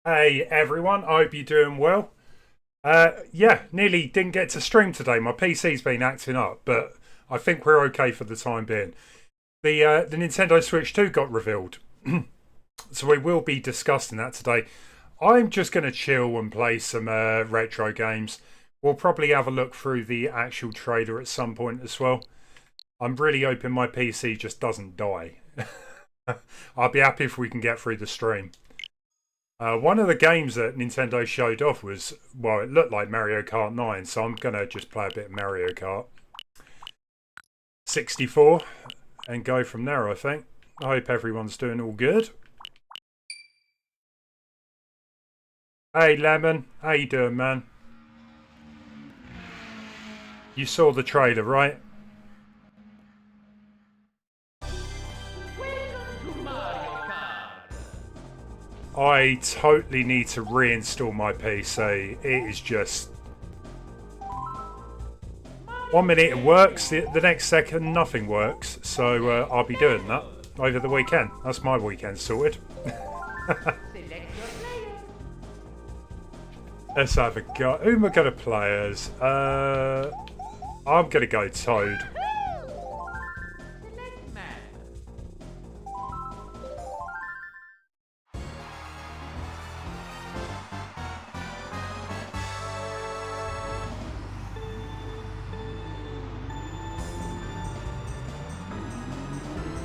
Hey everyone, I hope you're doing well. Yeah, nearly didn't get to stream today. My PC's been acting up, but I think we're okay for the time being. The Nintendo Switch 2 got revealed, so we will be discussing that today. I'm just going to chill and play some retro games. We'll probably have a look through the actual trailer at some point as well. I'm really hoping my PC just doesn't die. I'll be happy if we can get through the stream. One of the games that Nintendo showed off was, well, it looked like Mario Kart 9, so I'm going to just play a bit of Mario Kart 64 and go from there, I think. I hope everyone's doing all good. Hey, Lemon. How you doing, man? You saw the trailer, right? I totally need to reinstall my PC. It is just... 1 minute it works, the next second nothing works. So I'll be doing that over the weekend. That's my weekend sorted. Let's have a go. Who am I going to play as? I'm going to go Toad.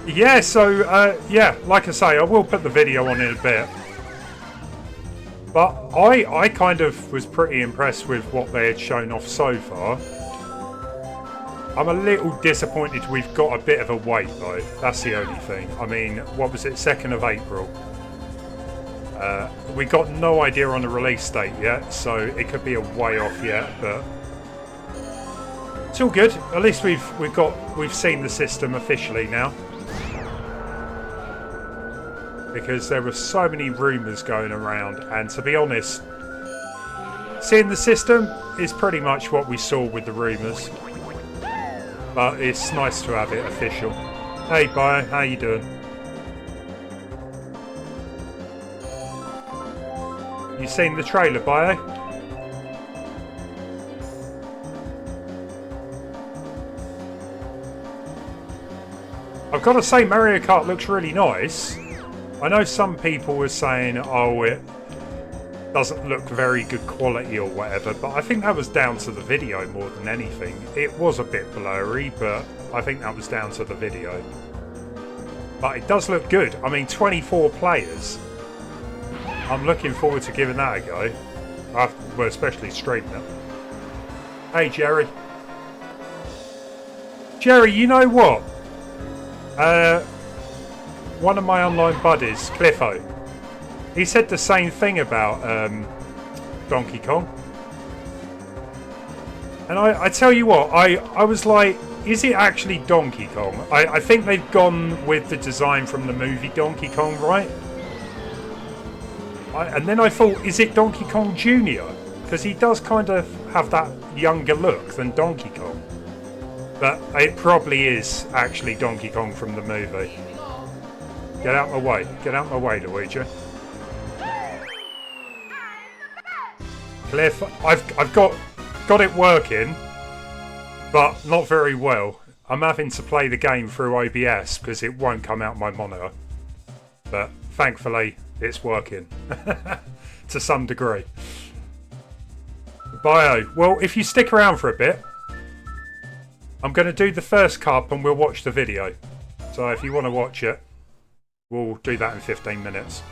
Yeah, so, yeah, like I say, I will put the video on in a bit. But I kind of was pretty impressed with what they had shown off so far. I'm a little disappointed we've got a bit of a wait, though. That's the only thing. I mean, what was it, 2nd of April? We got no idea on the release date yet, so it could be a way off yet, but... it's all good. At least we've seen the system officially now. Because there were so many rumours going around, and to be honest, seeing the system is pretty much what we saw with the rumours. But it's nice to have it official. Hey Bio, how you doing? You seen the trailer, Bio? I've got to say Mario Kart looks really nice. I know some people were saying, oh, it doesn't look very good quality or whatever, but I think that was down to the video more than anything. It was a bit blurry, but I think that was down to the video. But it does look good. I mean, 24 players. I'm looking forward to giving that a go. Well, especially streaming it. Hey, Jerry. Jerry, you know what? One of my online buddies, Cliffo, he said the same thing about Donkey Kong. And I tell you what, I was like, is it actually Donkey Kong? I think they've gone with the design from the movie Donkey Kong, right? And then I thought, is it Donkey Kong Jr.? Because he does kind of have that younger look than Donkey Kong. But it probably is actually Donkey Kong from the movie. Get out my way. Get out my way, Luigi. Cliff, I've got it working, but not very well. I'm having to play the game through OBS because it won't come out my monitor. But thankfully, it's working. To some degree. Bio, well, if you stick around for a bit, I'm going to do the first cup and we'll watch the video. So if you want to watch it, we'll do that in 15 minutes.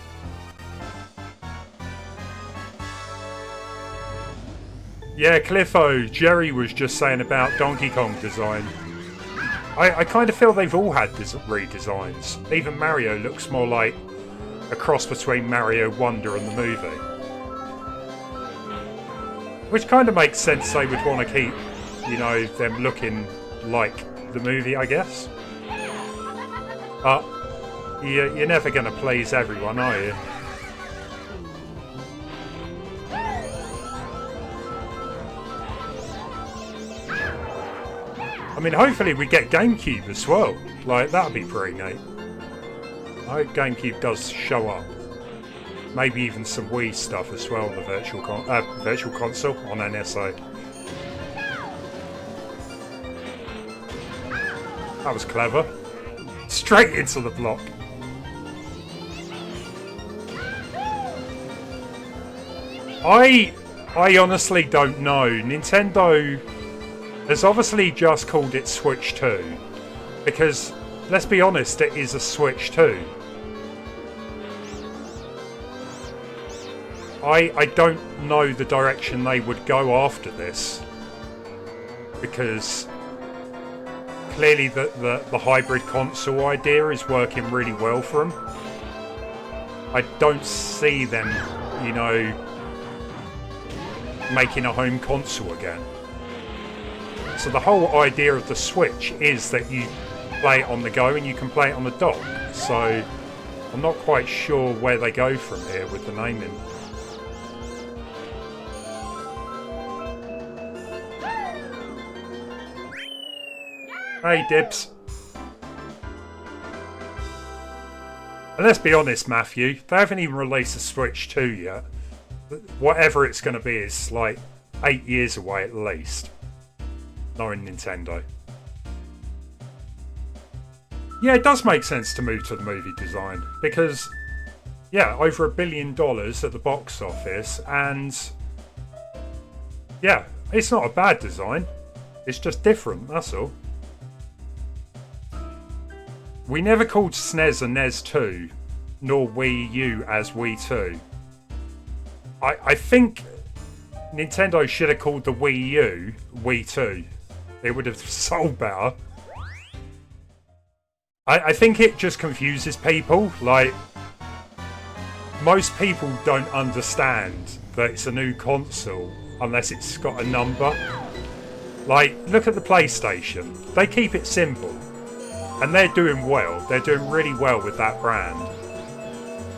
Yeah, Cliffo, Jerry was just saying about Donkey Kong design. I kind of feel they've all had redesigns. Even Mario looks more like a cross between Mario Wonder and the movie. Which kind of makes sense they would want to keep, you know, them looking like the movie, I guess. But you're never going to please everyone, are you? I mean, hopefully we get GameCube as well. Like, that'd be pretty neat. I hope GameCube does show up. Maybe even some Wii stuff as well, the virtual console on NSA. That was clever. Straight into the block. I honestly don't know. Nintendo has obviously just called it Switch 2. Because, let's be honest, it is a Switch 2. I don't know the direction they would go after this, because clearly the hybrid console idea is working really well for them. I don't see them, you know, making a home console again. So the whole idea of the Switch is that you play it on the go and you can play it on the dock. So I'm not quite sure where they go from here with the naming. Hey, Dibs. And let's be honest, Matthew, they haven't even released a Switch 2 yet. Whatever it's going to be is like 8 years away at least. Knowing Nintendo. Yeah, it does make sense to move to the movie design. Because, yeah, over $1 billion at the box office. And, yeah, it's not a bad design. It's just different, that's all. We never called SNES a NES 2, nor Wii U as Wii 2. I think Nintendo should have called the Wii U Wii 2. It would have sold better. I think it just confuses people. Like, most people don't understand that it's a new console unless it's got a number. Like, look at the PlayStation. They keep it simple. And they're doing well. They're doing really well with that brand.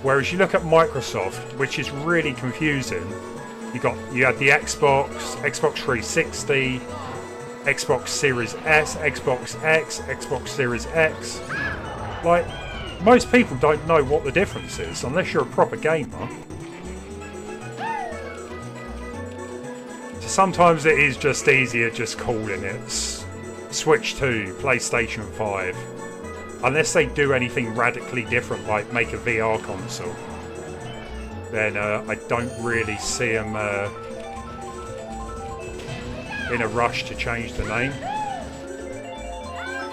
Whereas you look at Microsoft, which is really confusing. You had the Xbox, Xbox 360, Xbox Series S, Xbox X, Xbox Series X. Like, most people don't know what the difference is unless you're a proper gamer. So sometimes it is just easier just calling it Switch 2, PlayStation 5. Unless they do anything radically different, like make a VR console, then I don't really see them in a rush to change the name.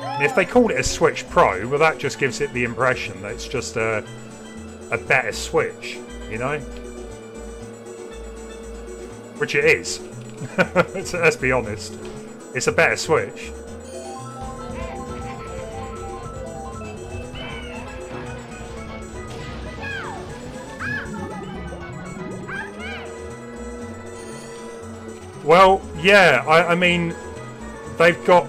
And if they called it a Switch Pro, well, that just gives it the impression that it's just a better Switch, you know? Which it is. Let's be honest. It's a better Switch. Well, yeah, I mean, they've got...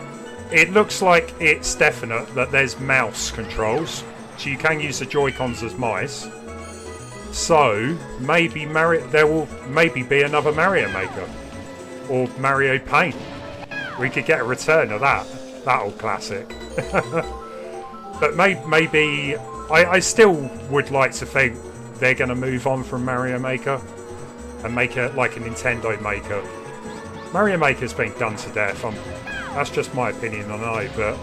It looks like it's definite that there's mouse controls, so you can use the Joy-Cons as mice. So, maybe there will maybe be another Mario Maker. Or Mario Paint. We could get a return of that old classic. But maybe... I still would like to think they're going to move on from Mario Maker and make it like a Nintendo Maker. Mario Maker's been done to death. That's just my opinion, I know, but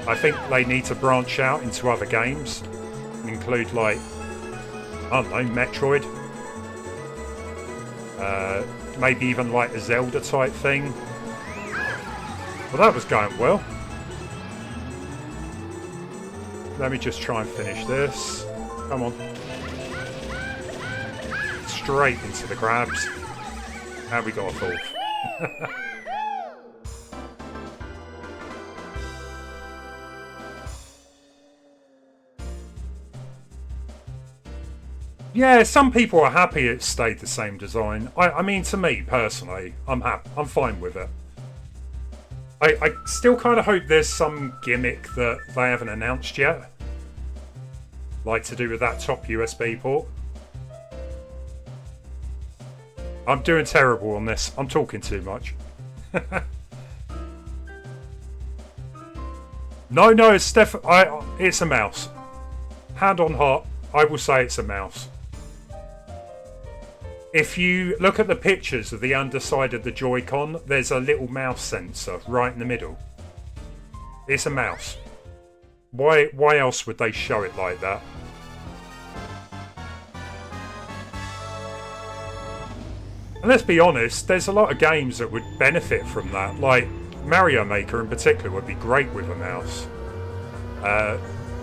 I think they need to branch out into other games and include, like, I don't know, Metroid. Maybe even like a Zelda type thing. Well, that was going well. Let me just try and finish this. Come on. Straight into the crabs. And we got a fourth. Yeah, some people are happy it stayed the same design. I mean, to me, personally, I'm happy. I'm fine with it. I still kind of hope there's some gimmick that they haven't announced yet. Like to do with that top USB port. I'm doing terrible on this. I'm talking too much. No, it's it's a mouse. Hand on heart. I will say it's a mouse. If you look at the pictures of the underside of the Joy-Con, there's a little mouse sensor right in the middle. It's a mouse. Why else would they show it like that? And let's be honest, there's a lot of games that would benefit from that. Like Mario Maker in particular would be great with a mouse.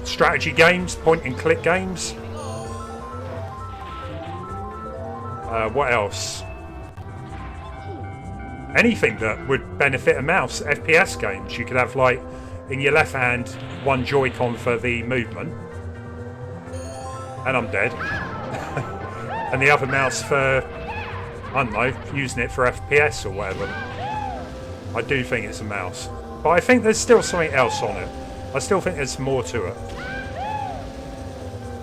Strategy games, point and click games. What else? Anything that would benefit a mouse. FPS games, you could have like in your left hand one Joy-Con for the movement, and I'm dead, and the other mouse for, I don't know, using it for FPS or whatever. I do think it's a mouse, but I think there's still something else on it. I still think there's more to it,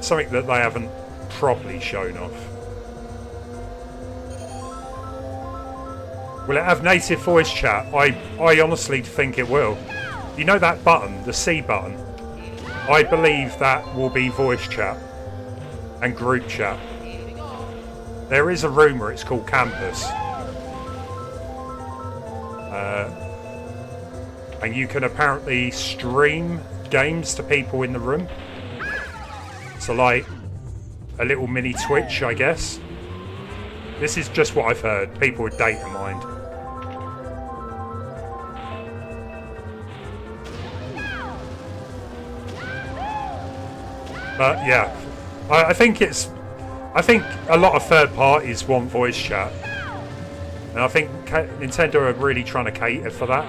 something that they haven't properly shown off. Will it have native voice chat? I honestly think it will. You know that button, the C button? I believe that will be voice chat and group chat. There is a rumour it's called Campus. And you can apparently stream games to people in the room. So like a little mini Twitch, I guess. This is just what I've heard. People with data mined. But yeah, I think a lot of third parties want voice chat, and I think Nintendo are really trying to cater for that.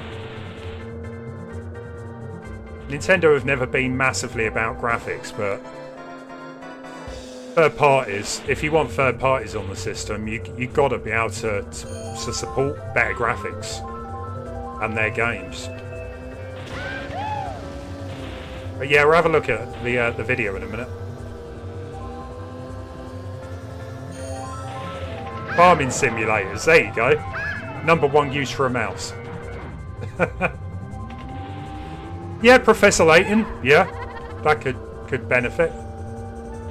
Nintendo have never been massively about graphics, but third parties, if you want third parties on the system, you've got to be able to support better graphics and their games. But yeah, we'll have a look at the video in a minute. Farming simulators, there you go. #1 use for a mouse. Yeah, Professor Layton, yeah, that could benefit.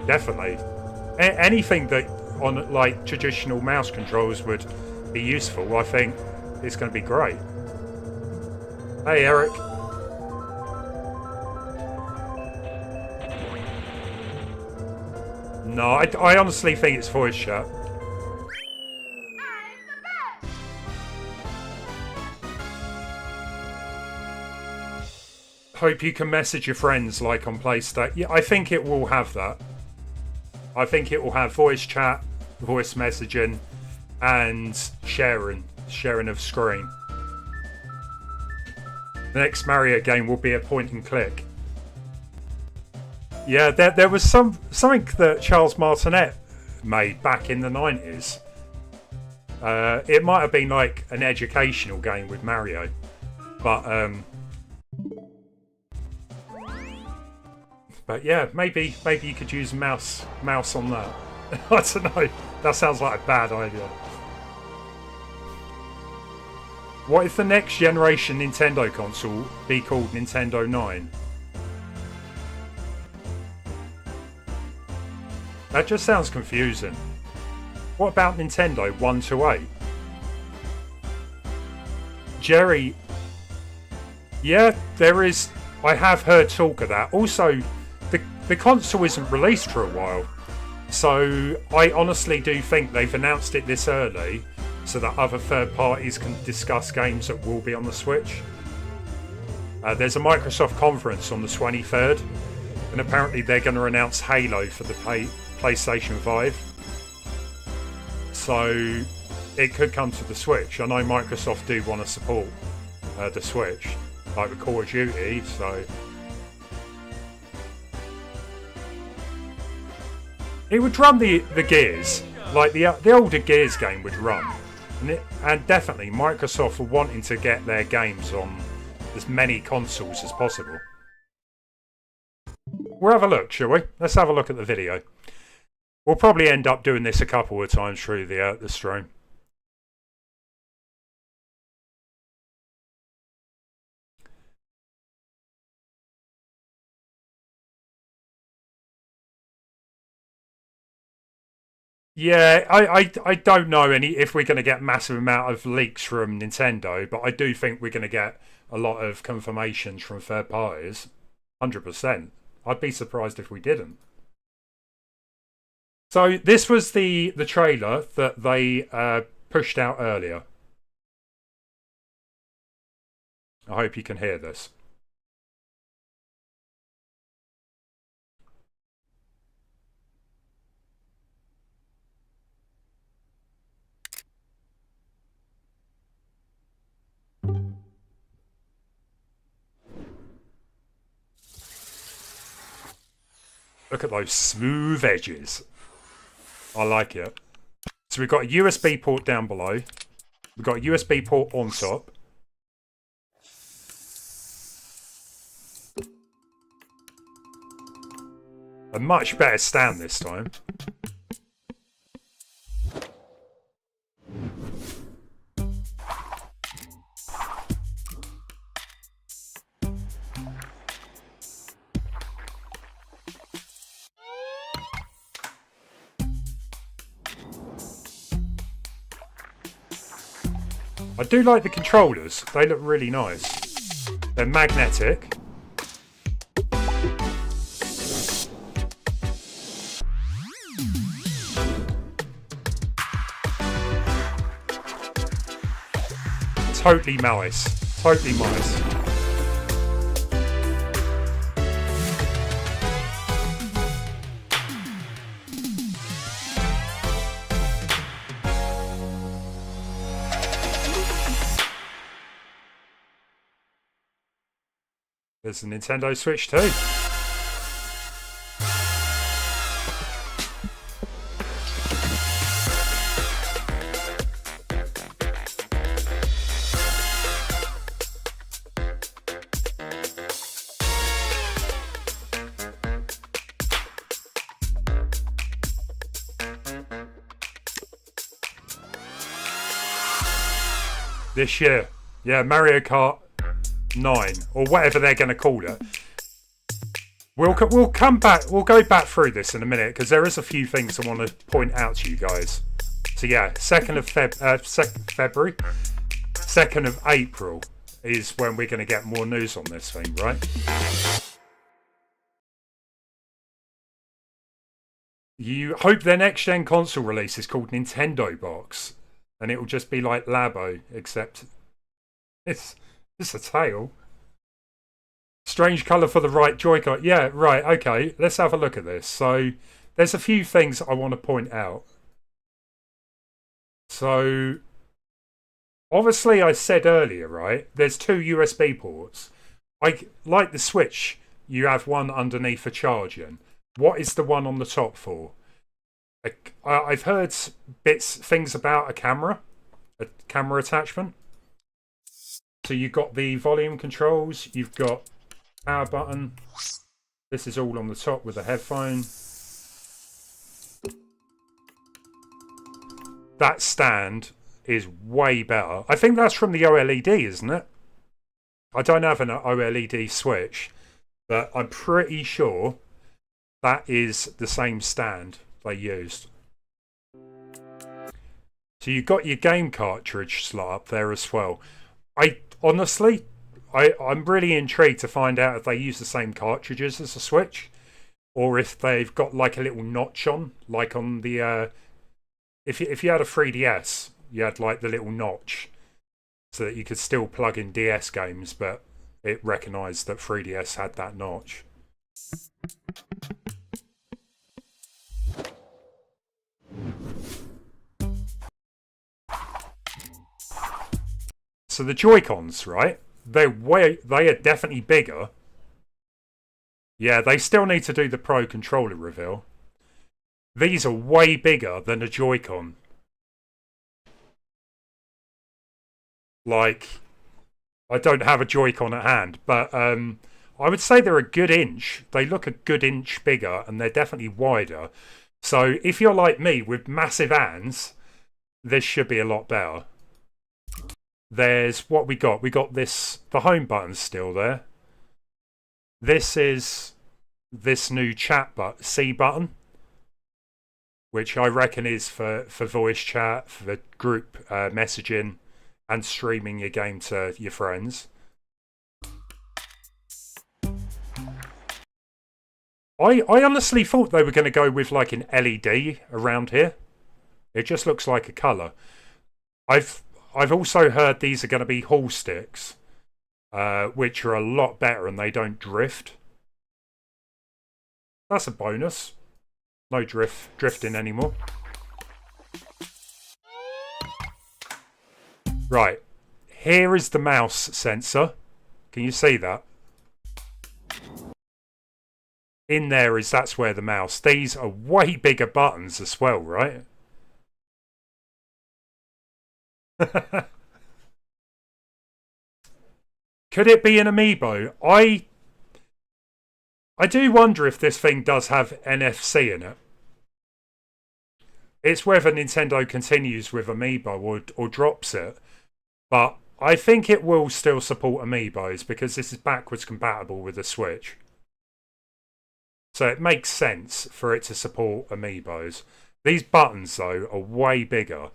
Definitely. Anything that on like traditional mouse controls would be useful, I think is going to be great. Hey, Eric. No, I honestly think it's voice chat. Hope you can message your friends like on PlayStation. Yeah, I think it will have that. I think it will have voice chat, voice messaging, and sharing of screen. The next Mario game will be a point and click. Yeah, there was something that Charles Martinet made back in the 90s. It might have been like an educational game with Mario, but yeah, maybe you could use mouse on that. I don't know. That sounds like a bad idea. What if the next generation Nintendo console be called Nintendo 9? That just sounds confusing. What about Nintendo 1 to 8? Jerry... Yeah, there is... I have heard talk of that. Also, the console isn't released for a while. So, I honestly do think they've announced it this early so that other third parties can discuss games that will be on the Switch. There's a Microsoft conference on the 23rd, and apparently they're going to announce Halo for the PlayStation 5. So it could come to the Switch. I know Microsoft do want to support the Switch, like with Call of Duty, so... It would run the Gears, like the older Gears game would run. And definitely Microsoft were wanting to get their games on as many consoles as possible. We'll have a look, shall we? Let's have a look at the video. We'll probably end up doing this a couple of times through the stream. Yeah, I don't know any if we're going to get massive amount of leaks from Nintendo, but I do think we're going to get a lot of confirmations from third parties. 100%. I'd be surprised if we didn't. So this was the trailer that they pushed out earlier. I hope you can hear this. Look at those smooth edges. I like it. So we've got a USB port down below. We've got a USB port on top. A much better stand this time. I do like the controllers. They look really nice. They're magnetic. Totally nice. Totally nice. There's the Nintendo Switch too. This year. Yeah, Mario Kart 9 or whatever they're going to call it. We'll come back. We'll go back through this in a minute because there is a few things I want to point out to you guys. So yeah, 2nd of February, 2nd of April is when we're going to get more news on this thing, right? You hope their next gen console release is called Nintendo Box, and it will just be like Labo, except it's a tail. Strange colour for the right Joy-Con. Yeah, right, okay. Let's have a look at this. So, there's a few things I want to point out. So, obviously I said earlier, right, there's two USB ports. Like the Switch, you have one underneath for charging. What is the one on the top for? I've heard things about a camera attachment. So you've got the volume controls, you've got power button. This is all on the top with a headphone. That stand is way better. I think that's from the OLED, isn't it? I don't have an OLED Switch, but I'm pretty sure that is the same stand they used. So you've got your game cartridge slot up there as well. Honestly, I'm really intrigued to find out if they use the same cartridges as the Switch, or if they've got like a little notch on, like on the if you had a 3DS, you had like the little notch, so that you could still plug in DS games, but it recognised that 3DS had that notch. So the Joy-Cons, right? They are definitely bigger. Yeah, they still need to do the Pro controller reveal. These are way bigger than a Joy-Con. Like, I don't have a Joy-Con at hand, but I would say they're a good inch. They look a good inch bigger, and they're definitely wider. So if you're like me with massive hands, this should be a lot better. There's what we got. We got this, the home button's still there. This is this new chat C button. which I reckon is for voice chat, for group messaging, and streaming your game to your friends. I honestly thought they were going to go with like an LED around here. It just looks like a colour. I've also heard these are going to be hall sticks, which are a lot better and they don't drift. That's a bonus. No drifting anymore. Right. Here is the mouse sensor. Can you see that? In there is, that's where the mouse. These are way bigger buttons as well, right? Could it be an amiibo? I do wonder if this thing does have NFC in it. It's whether Nintendo continues with amiibo or drops it. But I think it will still support amiibos because this is backwards compatible with the Switch. So it makes sense for it to support amiibos. These buttons, though, are way bigger.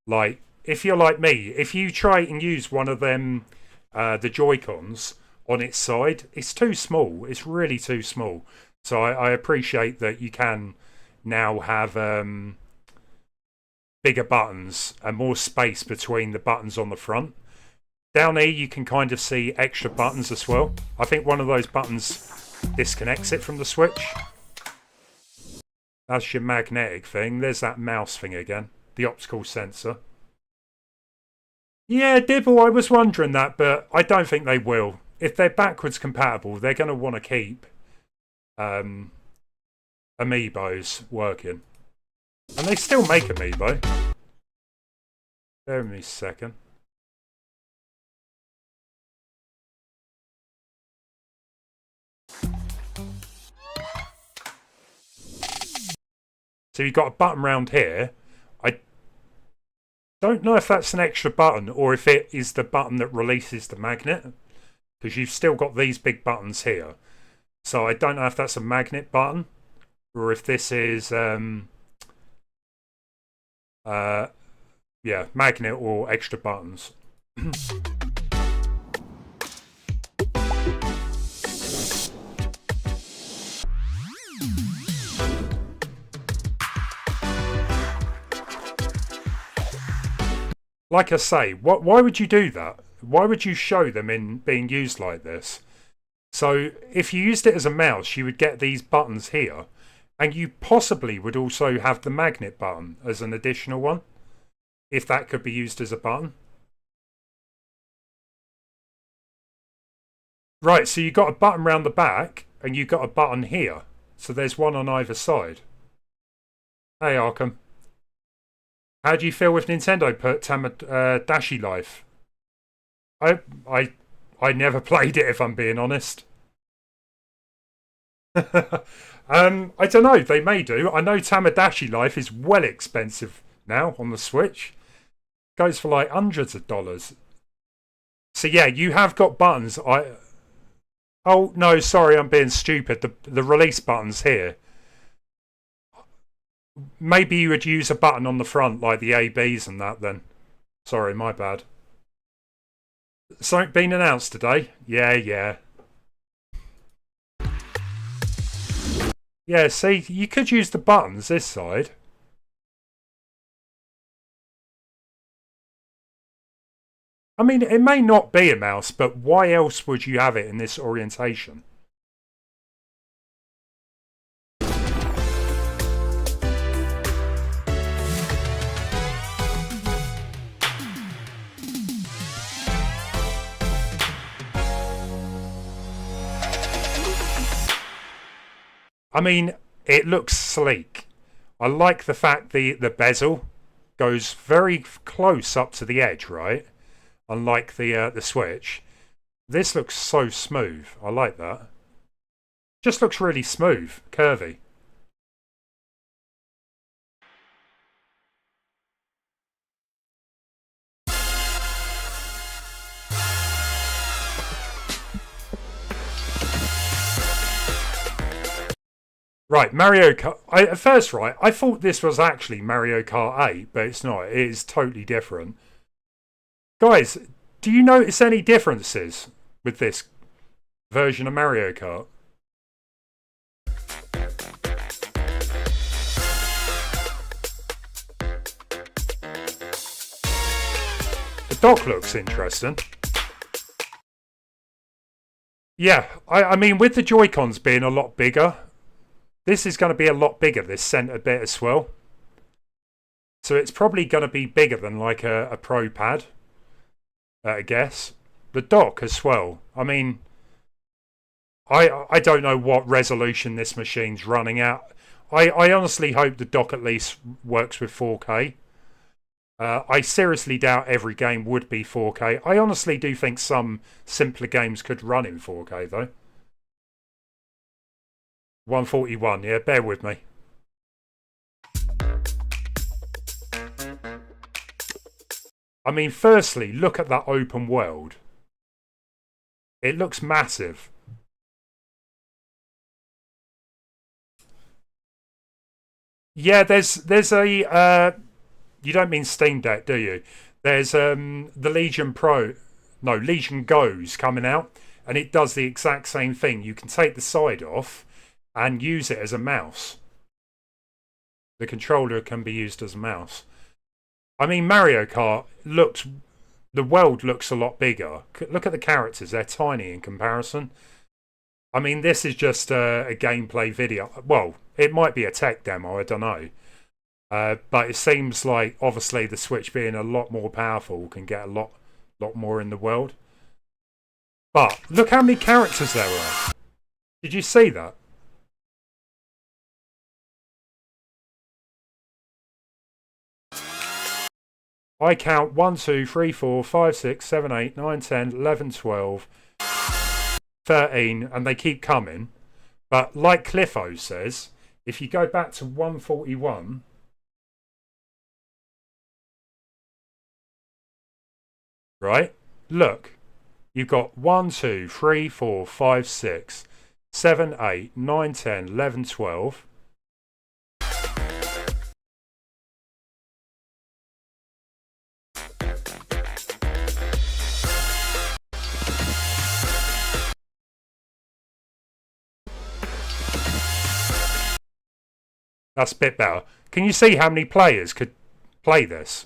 Like, if you're like me, if you try and use one of them, the Joy-Cons, on its side, it's too small. It's really too small. So I appreciate that you can now have bigger buttons and more space between the buttons on the front. Down here you can kind of see extra buttons as well. I think one of those buttons disconnects it from the Switch. That's your magnetic thing. There's that mouse thing again. The optical sensor. Yeah, Dibble, I was wondering that, but I don't think they will. If they're backwards compatible, they're going to want to keep amiibos working. And they still make amiibo. Bear with me a second. So you've got a button round here. I don't know if that's an extra button or if it is the button that releases the magnet. Because you've still got these big buttons here. So I don't know if that's a magnet button or if this is yeah, magnet or extra buttons. Like I say, why would you do that? Why would you show them in being used like this? So if you used it as a mouse, you would get these buttons here, and you possibly would also have the magnet button as an additional one, if that could be used as a button. Right, so you've got a button round the back, and you've got a button here. So there's one on either side. Hey, Arkham. How do you feel with Nintendo put Dashi Life? I never played it, if I'm being honest. I don't know. They may do. I know Tamadashi Life is well expensive now on the Switch. Goes for like hundreds of dollars. So yeah, you have got buttons. Oh no, sorry, I'm being stupid. The release buttons here. Maybe you would use a button on the front like the ABs and that then. Sorry, my bad. Something been announced today? Yeah. Yeah, see, you could use the buttons this side. I mean, it may not be a mouse, but why else would you have it in this orientation? I mean, it looks sleek. I like the fact the bezel goes very close up to the edge, right? Unlike the Switch. This looks so smooth. I like that. Just looks really smooth, curvy. Right, Mario Kart. At first, right, I thought this was actually Mario Kart 8, but it's not. It is totally different. Guys, do you notice any differences with this version of Mario Kart? The dock looks interesting. Yeah, I mean, with the Joy-Cons being a lot bigger, this is going to be a lot bigger, this centre bit as well. So it's probably going to be bigger than like a Pro Pad, I guess. The dock as well. I mean, I don't know what resolution this machine's running at. I honestly hope the dock at least works with 4K. I seriously doubt every game would be 4K. I honestly do think some simpler games could run in 4K though. 141, yeah, bear with me. I mean, firstly, look at that open world. It looks massive. Yeah, there's a you don't mean Steam Deck, do you? There's the Legion Pro, no, Legion Go's coming out, and it does the exact same thing. You can take the side off and use it as a mouse. The controller can be used as a mouse. I mean, Mario Kart looks, the world looks a lot bigger. Look at the characters, they're tiny in comparison. I mean, this is just a gameplay video. Well, it might be a tech demo, I don't know. But it seems like, obviously, the Switch being a lot more powerful can get a lot more in the world. But look how many characters there are. Did you see that? I count 1, 2, 3, 4, 5, 6, 7, 8, 9, 10, 11, 12, 13, and they keep coming. But like Cliffo says, if you go back to 141, right? Look, you've got 1, 2, 3, 4, 5, 6, 7, 8, 9, 10, 11, 12. That's a bit better. Can you see how many players could play this?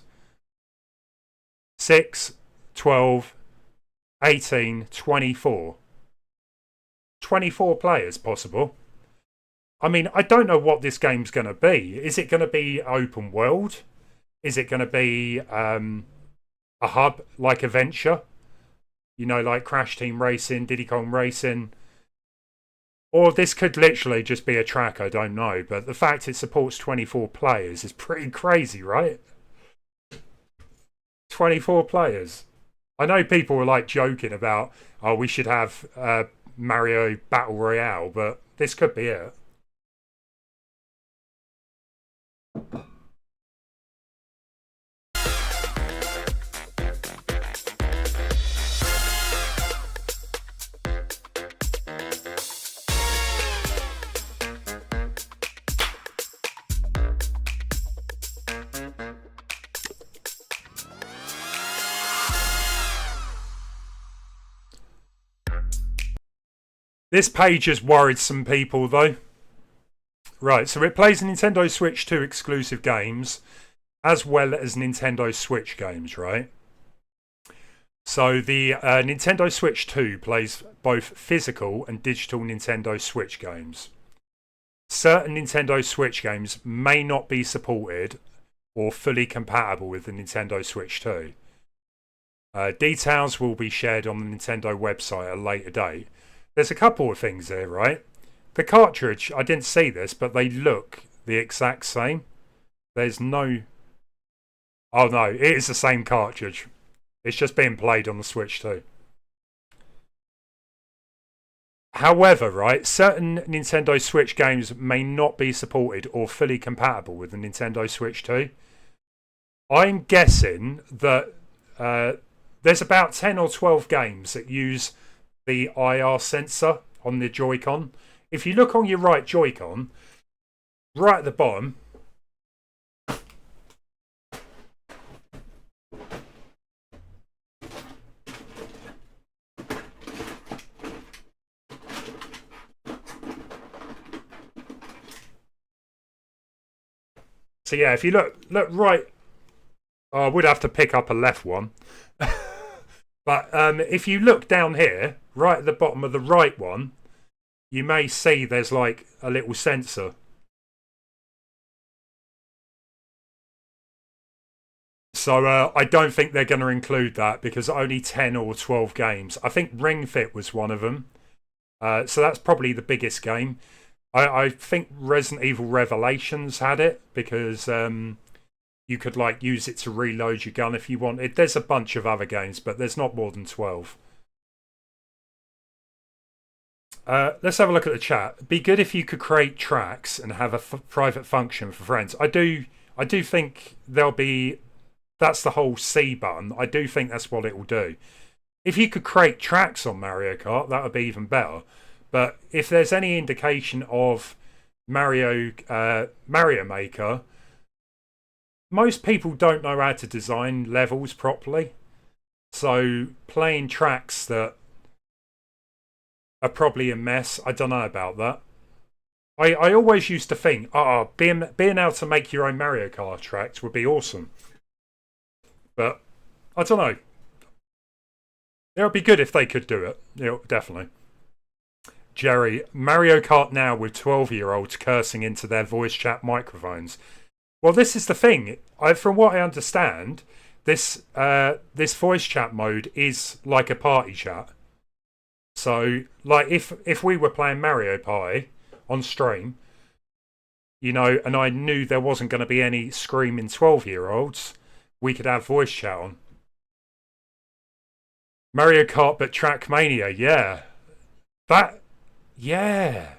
6, 12, 18, 24. 24 players possible. I mean, I don't know what this game's going to be. Is it going to be open world? Is it going to be a hub like Adventure? You know, like Crash Team Racing, Diddy Kong Racing. Or this could literally just be a track, I don't know. But the fact it supports 24 players is pretty crazy, right? 24 players. I know people were like joking about, oh, we should have Mario Battle Royale, but this could be it. This page has worried some people though. Right, so it plays Nintendo Switch 2 exclusive games as well as Nintendo Switch games, right? So the Nintendo Switch 2 plays both physical and digital Nintendo Switch games. Certain Nintendo Switch games may not be supported or fully compatible with the Nintendo Switch 2. Details will be shared on the Nintendo website at a later date. There's a couple of things there, right? The cartridge, I didn't see this, but they look the exact same. There's no... Oh no, it is the same cartridge. It's just being played on the Switch 2. However, right, certain Nintendo Switch games may not be supported or fully compatible with the Nintendo Switch 2. I'm guessing that there's about 10 or 12 games that use the IR sensor on the Joy-Con. If you look on your right Joy-Con, right at the bottom, so yeah, if you look right, oh, I would have to pick up a left one. But if you look down here, right at the bottom of the right one, you may see there's like a little sensor. So I don't think they're going to include that because only 10 or 12 games. I think Ring Fit was one of them. So that's probably the biggest game. I think Resident Evil Revelations had it because you could like use it to reload your gun if you wanted. There's a bunch of other games, but there's not more than 12. Let's have a look at the chat. It'd be good if you could create tracks and have a private function for friends. I do think there'll be. That's the whole C button. I do think that's what it will do. If you could create tracks on Mario Kart, that would be even better. But if there's any indication of Mario Maker, most people don't know how to design levels properly. So playing tracks that are probably a mess, I don't know about that. I always used to think, being able to make your own Mario Kart tracks would be awesome. But I don't know. It would be good if they could do it. Definitely. Jerry, Mario Kart now with 12-year-olds cursing into their voice chat microphones. Well, this is the thing. From what I understand, this voice chat mode is like a party chat. So, like, if we were playing Mario Party on stream, and I knew there wasn't going to be any screaming 12-year-olds, we could have voice chat on. Mario Kart but Trackmania, yeah. Yeah.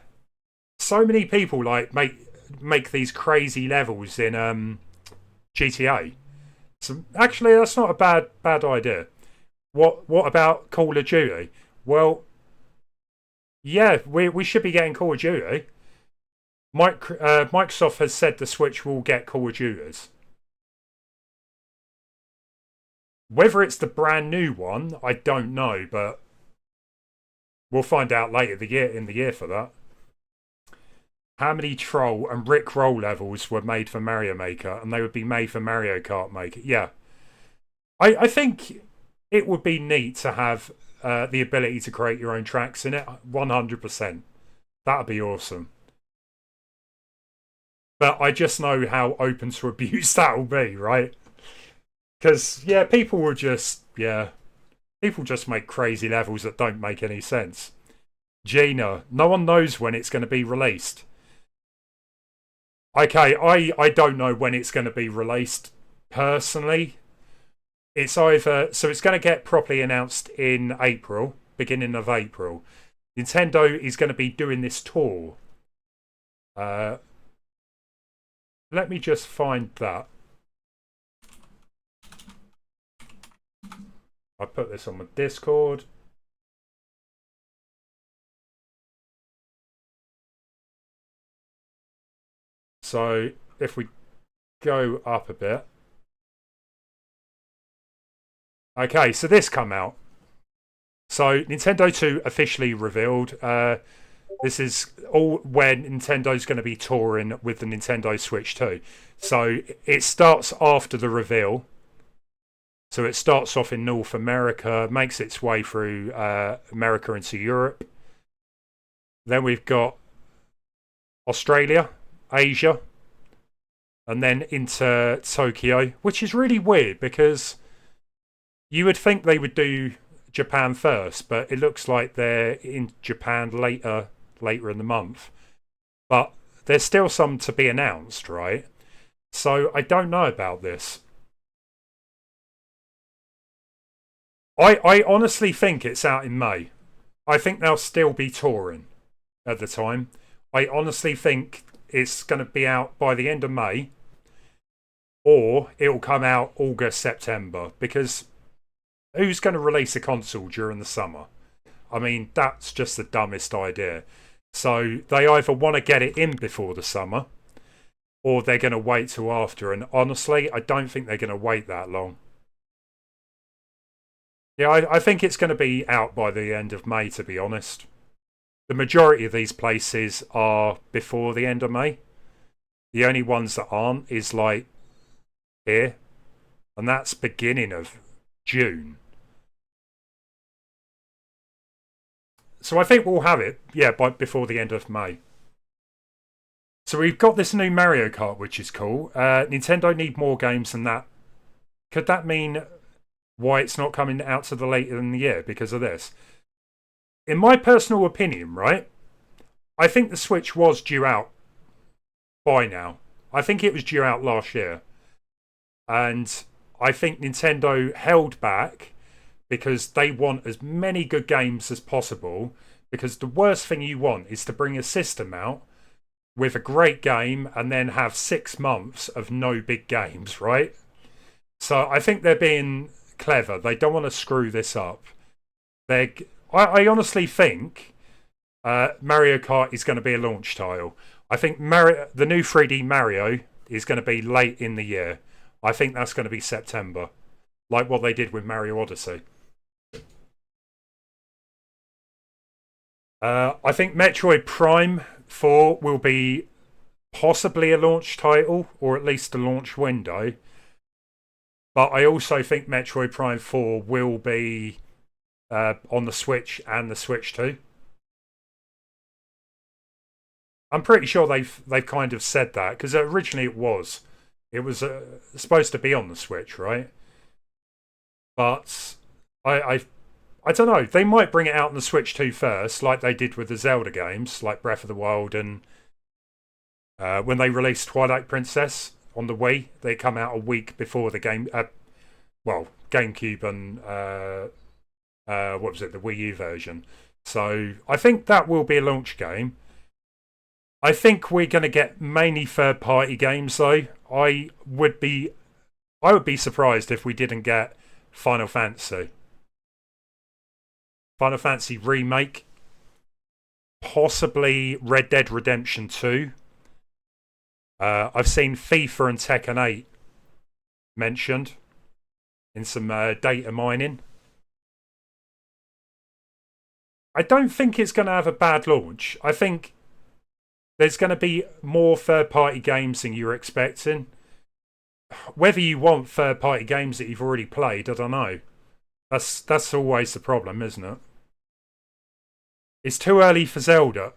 So many people like make these crazy levels in GTA. So actually that's not a bad idea. What about Call of Duty? Well, yeah, we should be getting Call of Duty. Microsoft has said the Switch will get Call of Duties. Whether it's the brand new one, I don't know, but we'll find out later in the year for that. How many Troll and Rick Roll levels were made for Mario Maker, and they would be made for Mario Kart Maker? Yeah, I think it would be neat to have the ability to create your own tracks in it. 100%. That'd be awesome. But I just know how open to abuse that will be, right? Because, yeah, people just make crazy levels that don't make any sense. Gina, no one knows when it's going to be released. Okay, I don't know when it's going to be released personally. It's either, so it's going to get properly announced in April, beginning of April. Nintendo is going to be doing this tour. Let me just find that. I put this on my Discord. So if we go up a bit. Okay, so this come out. So Nintendo 2 officially revealed. This is all when Nintendo's going to be touring with the Nintendo Switch 2. So it starts after the reveal. So it starts off in North America, makes its way through America into Europe. Then we've got Australia, Asia, and then into Tokyo, which is really weird because you would think they would do Japan first, but it looks like they're in Japan later in the month. But there's still some to be announced, right? So I don't know about this. I honestly think it's out in May. I think they'll still be touring at the time. I honestly think it's going to be out by the end of May, or it'll come out August, September, because who's going to release a console during the summer? I mean, that's just the dumbest idea. So they either want to get it in before the summer, or they're going to wait till after. And honestly, I don't think they're going to wait that long. Yeah, I think it's going to be out by the end of May, to be honest. The majority of these places are before the end of May. The only ones that aren't is like here, and that's beginning of June. So I think we'll have it, yeah, before the end of May. So we've got this new Mario Kart, which is cool. Nintendo need more games than that. Could that mean why it's not coming out to the later in the year because of this? In my personal opinion, right, I think the Switch was due out by now. I think it was due out last year. And I think Nintendo held back because they want as many good games as possible. Because the worst thing you want is to bring a system out with a great game and then have 6 months of no big games, right? So I think they're being clever. They don't want to screw this up. I honestly think Mario Kart is going to be a launch title. I think the new 3D Mario is going to be late in the year. I think that's going to be September, like what they did with Mario Odyssey. I think Metroid Prime 4 will be possibly a launch title, or at least a launch window. But I also think Metroid Prime 4 will be on the Switch and the Switch 2. I'm pretty sure they've kind of said that, because originally it was supposed to be on the Switch, right? But I don't know. They might bring it out on the Switch 2 first, like they did with the Zelda games, like Breath of the Wild, and when they released Twilight Princess on the Wii, they come out a week before the game. GameCube and what was it, the Wii U version. So I think that will be a launch game. I think we're going to get mainly third-party games, though. I would be surprised if we didn't get Final Fantasy Remake, possibly Red Dead Redemption 2. I've seen FIFA and Tekken 8 mentioned in some data mining. I don't think it's going to have a bad launch. I think there's going to be more third-party games than you're expecting. Whether you want third-party games that you've already played, I don't know. That's always the problem, isn't it? It's too early for Zelda.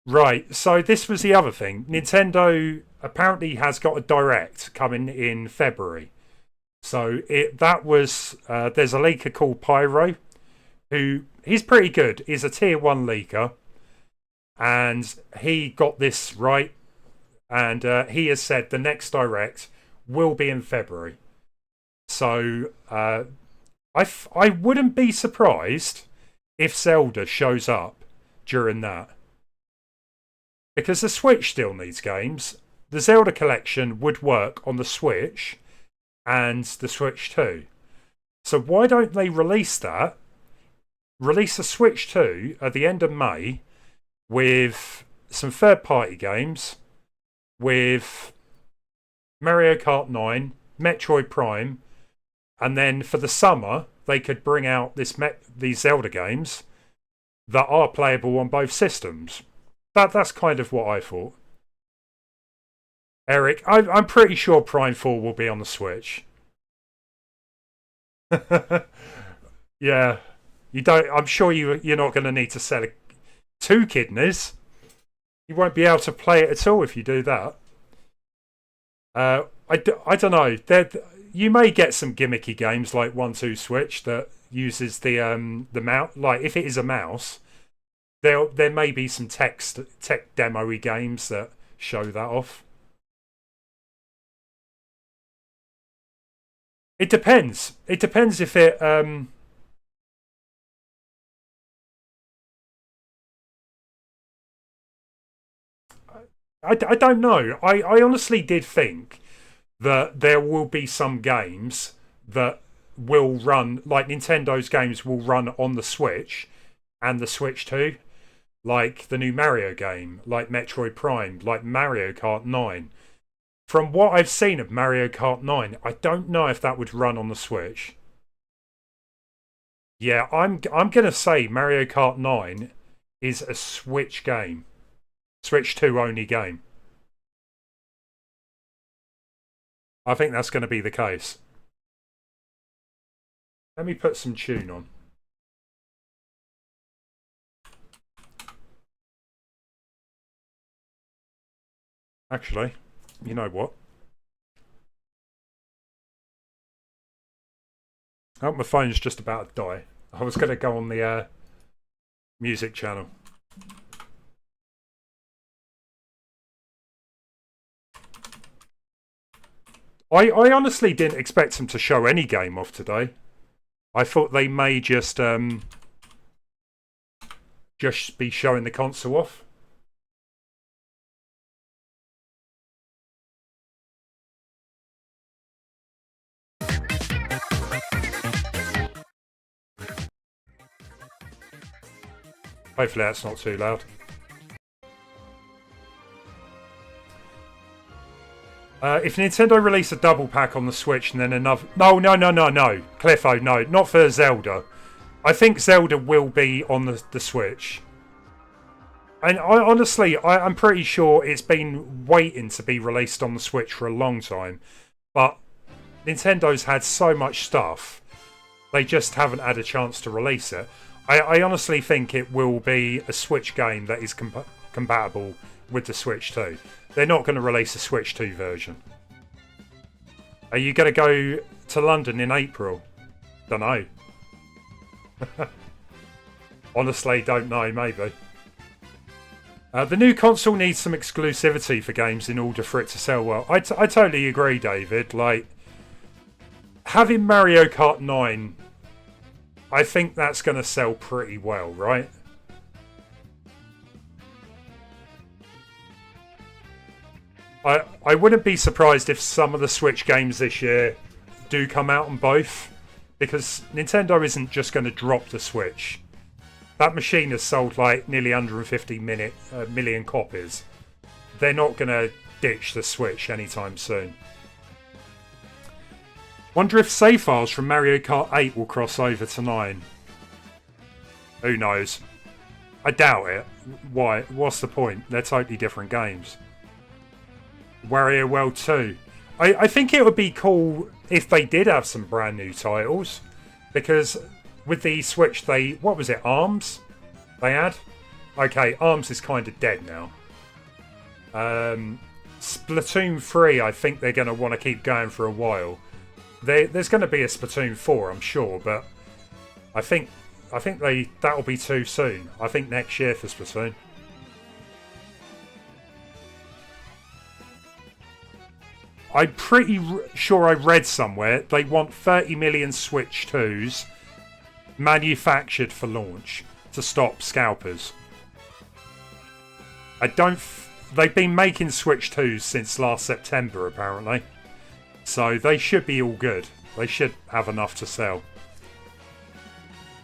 Right, so this was the other thing. Nintendo apparently has got a Direct coming in February. So there's a leaker called Pyro, who, he's pretty good. He's a tier 1 leaker. And he got this right. And he has said the next Direct will be in February. So I wouldn't be surprised if Zelda shows up during that. Because the Switch still needs games. The Zelda collection would work on the Switch and the Switch 2. So why don't they release that? Release the Switch 2 at the end of May with some third-party games, with Mario Kart 9, Metroid Prime, and then for the summer they could bring out these Zelda games that are playable on both systems. That's kind of what I thought. Eric, I'm pretty sure Prime 4 will be on the Switch. Yeah, you don't. I'm sure you're not going to need to sell 2 kidneys. You won't be able to play it at all if you do that. I don't know. You may get some gimmicky games like 1-2 Switch that uses the mouse. Like if it is a mouse, there may be some tech demo-y games that show that off. It depends. It depends if it I don't know. I honestly did think that there will be some games that will run, like Nintendo's games will run on the Switch and the Switch 2. like the new Mario game, like Metroid Prime, like Mario Kart 9. From what I've seen of Mario Kart 9, I don't know if that would run on the Switch. Yeah, I'm gonna say Mario Kart 9 is a Switch game. Switch 2 only game. I think that's going to be the case. Let me put some tune on. Actually, you know what? Oh, my phone's just about to die. I was going to go on the music channel. I honestly didn't expect them to show any game off today. I thought they may just be showing the console off. Hopefully that's not too loud. If Nintendo release a double pack on the Switch and then another... No. Cliffo, no. Not for Zelda. I think Zelda will be on the Switch. And honestly, I'm pretty sure it's been waiting to be released on the Switch for a long time. But Nintendo's had so much stuff, they just haven't had a chance to release it. I honestly think it will be a Switch game that is compatible with the Switch 2. They're not going to release a Switch 2 version. Are you going to go to London in April? Don't know. Honestly, don't know, maybe. The new console needs some exclusivity for games in order for it to sell well. I totally agree, David. Like, having Mario Kart 9, I think that's going to sell pretty well, right? I wouldn't be surprised if some of the Switch games this year do come out on both, because Nintendo isn't just going to drop the Switch. That machine has sold like nearly 150 million copies. They're not going to ditch the Switch anytime soon. Wonder if save files from Mario Kart 8 will cross over to 9. Who knows? I doubt it. Why? What's the point? They're totally different games. Wario World 2. I think it would be cool if they did have some brand new titles, because with the Switch, what was it, ARMS? They had? Okay, ARMS is kind of dead now. Splatoon 3, I think they're going to want to keep going for a while. There's going to be a Splatoon 4, I'm sure, but I think that'll be too soon. I think next year for Splatoon. I'm pretty sure I read somewhere they want 30 million Switch 2s manufactured for launch to stop scalpers. They've been making Switch 2s since last September, apparently. So they should be all good. They should have enough to sell.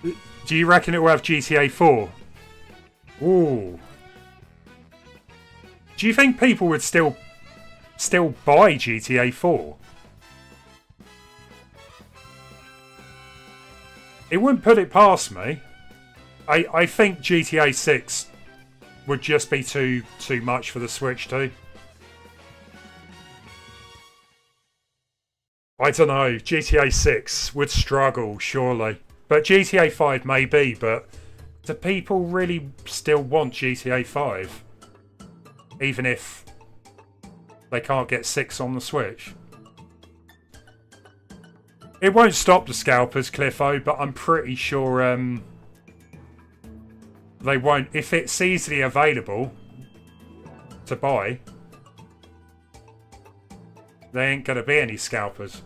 Do you reckon it will have GTA 4? Ooh. Do you think people would still buy GTA 4? It wouldn't put it past me. I think GTA 6 would just be too much for the Switch 2. I don't know. GTA 6 would struggle, surely. But GTA 5 maybe, but do people really still want GTA 5? Even if they can't get 6 on the Switch. It won't stop the scalpers, Cliffo, but I'm pretty sure they won't. If it's easily available to buy, there ain't going to be any scalpers.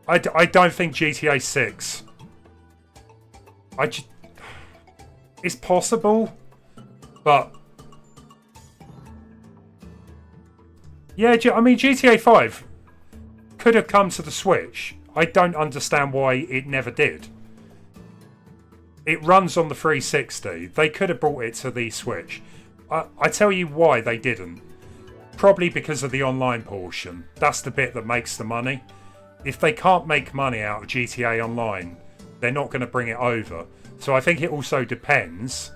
I don't think GTA 6... It's possible, but... Yeah, I mean, GTA 5 could have come to the Switch. I don't understand why it never did. It runs on the 360. They could have brought it to the Switch. I tell you why they didn't. Probably because of the online portion. That's the bit that makes the money. If they can't make money out of GTA Online, they're not going to bring it over. So I think it also depends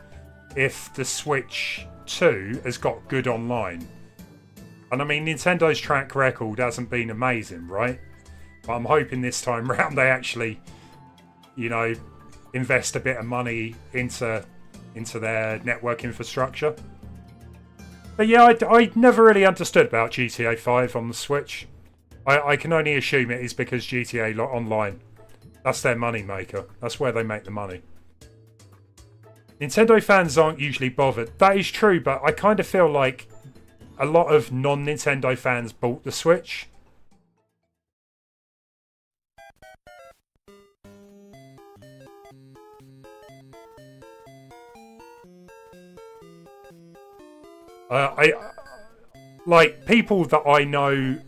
if the Switch 2 has got good online. And I mean, Nintendo's track record hasn't been amazing, right? But I'm hoping this time round they actually, you know, invest a bit of money into their network infrastructure. But yeah, I never really understood about GTA 5 on the Switch. I can only assume it is because GTA Online. That's their money maker. That's where they make the money. Nintendo fans aren't usually bothered. That is true, but I kind of feel like a lot of non-Nintendo fans bought the Switch. Like, people that I know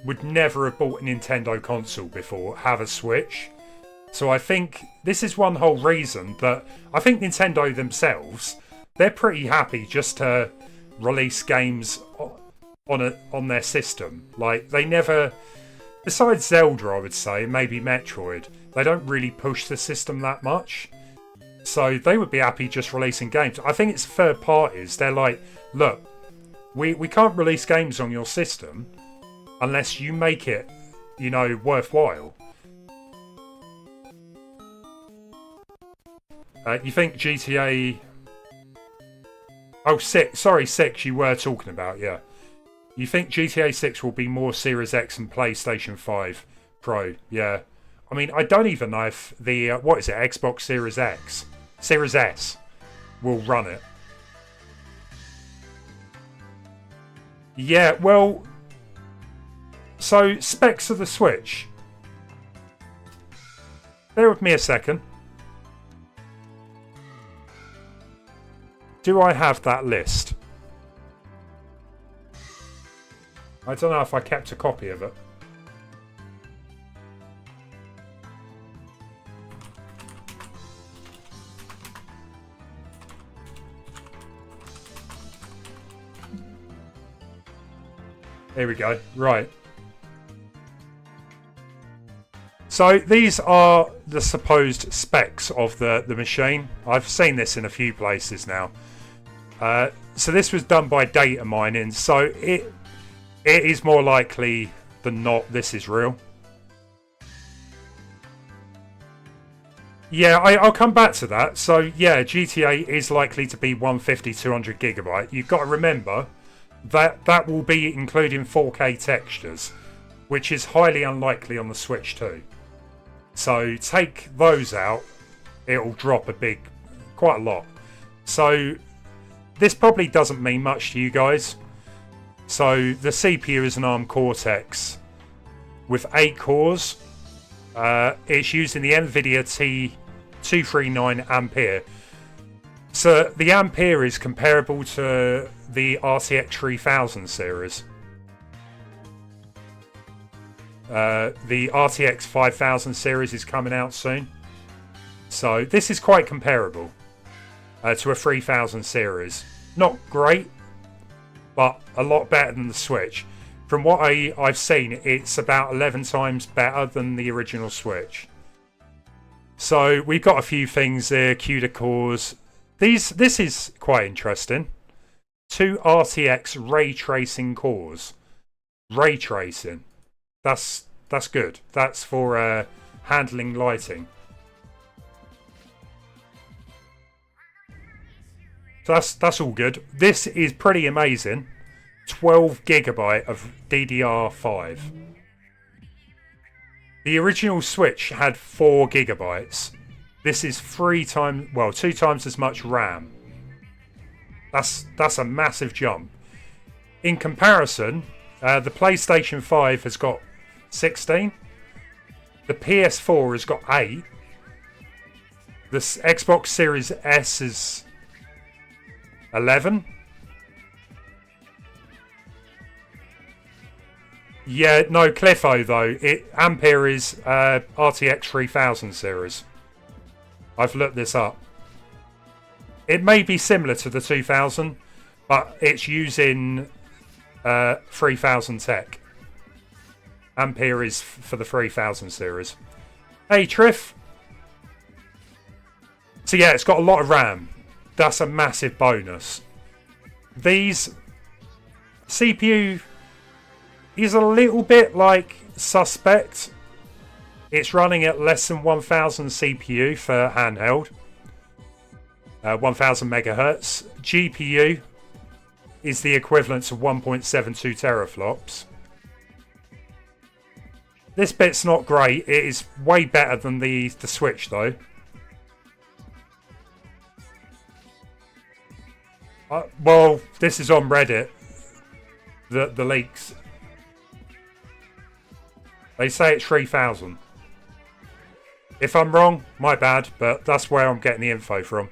would never have bought a Nintendo console before have a Switch. So I think this is one whole reason that I think Nintendo themselves, they're pretty happy just to release games on their system. Like, they never, besides Zelda, I would say, and maybe Metroid, they don't really push the system that much. So they would be happy just releasing games. I think it's third parties. They're like, look, we can't release games on your system unless you make it, you know, worthwhile. You think GTA... Oh, 6. Sorry, 6 you were talking about, yeah. You think GTA 6 will be more Series X and PlayStation 5 Pro, yeah. I mean, I don't even know if the, what is it, Xbox Series X? Series S will run it. Yeah, well... So, specs of the Switch. Bear with me a second. Do I have that list? I don't know if I kept a copy of it. Here we go. Right. So these are the supposed specs of the machine. I've seen this in a few places now. So this was done by data mining. So it is more likely than not this is real. Yeah, I'll come back to that. So yeah, GTA is likely to be 150, 200 gigabyte. You've got to remember that will be including 4K textures, which is highly unlikely on the Switch 2. So take those out, it'll drop quite a lot. So this probably doesn't mean much to you guys. So the CPU is an ARM Cortex with 8 cores. It's using the NVIDIA T239 Ampere. So the Ampere is comparable to the RTX 3000 series. The RTX 5000 series is coming out soon. So this is quite comparable to a 3000 series. Not great, but a lot better than the Switch. From what I've seen, it's about 11 times better than the original Switch. So we've got a few things there. CUDA cores. This is quite interesting. 2 RTX ray tracing cores. Ray tracing. That's good. That's for handling lighting. So that's all good. This is pretty amazing. 12 gigabyte of DDR5. The original Switch had 4 gigabytes. This is 2 times as much RAM. That's a massive jump. In comparison, the PlayStation 5 has got 16. The PS4 has got 8. The Xbox Series S is 11. Yeah, no, Cliffo though. Ampere is RTX 3000 series. I've looked this up. It may be similar to the 2000, but it's using 3000 tech. Ampere is for the 3000 series. Hey, Triff. So yeah, it's got a lot of RAM. That's a massive bonus. These CPU is a little bit like suspect. It's running at less than 1000 CPU for handheld. 1000 megahertz. GPU is the equivalent to 1.72 teraflops. This bit's not great. It is way better than the Switch though. Well, this is on Reddit. The leaks. They say it's 3000. If I'm wrong, my bad, but that's where I'm getting the info from.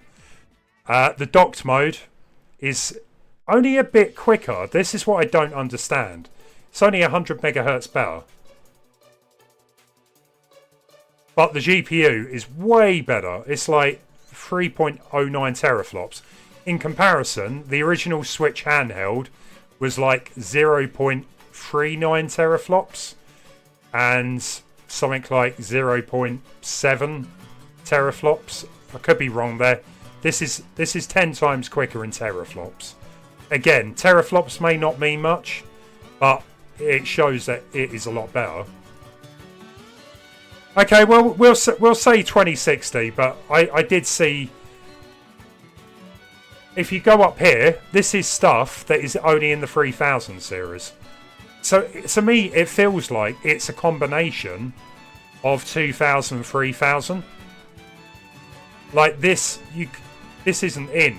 The docked mode is only a bit quicker. This is what I don't understand. It's only 100 megahertz better. But the GPU is way better. It's like 3.09 teraflops. In comparison, the original Switch handheld was like 0.39 teraflops and something like 0.7 teraflops. I could be wrong there. This is 10 times quicker in teraflops. Again, teraflops may not mean much, but it shows that it is a lot better. Okay, well we'll say 2060, but I did see. If you go up here, this is stuff that is only in the 3000 series. So to me, it feels like it's a combination of 2000 and 3000. Like this isn't in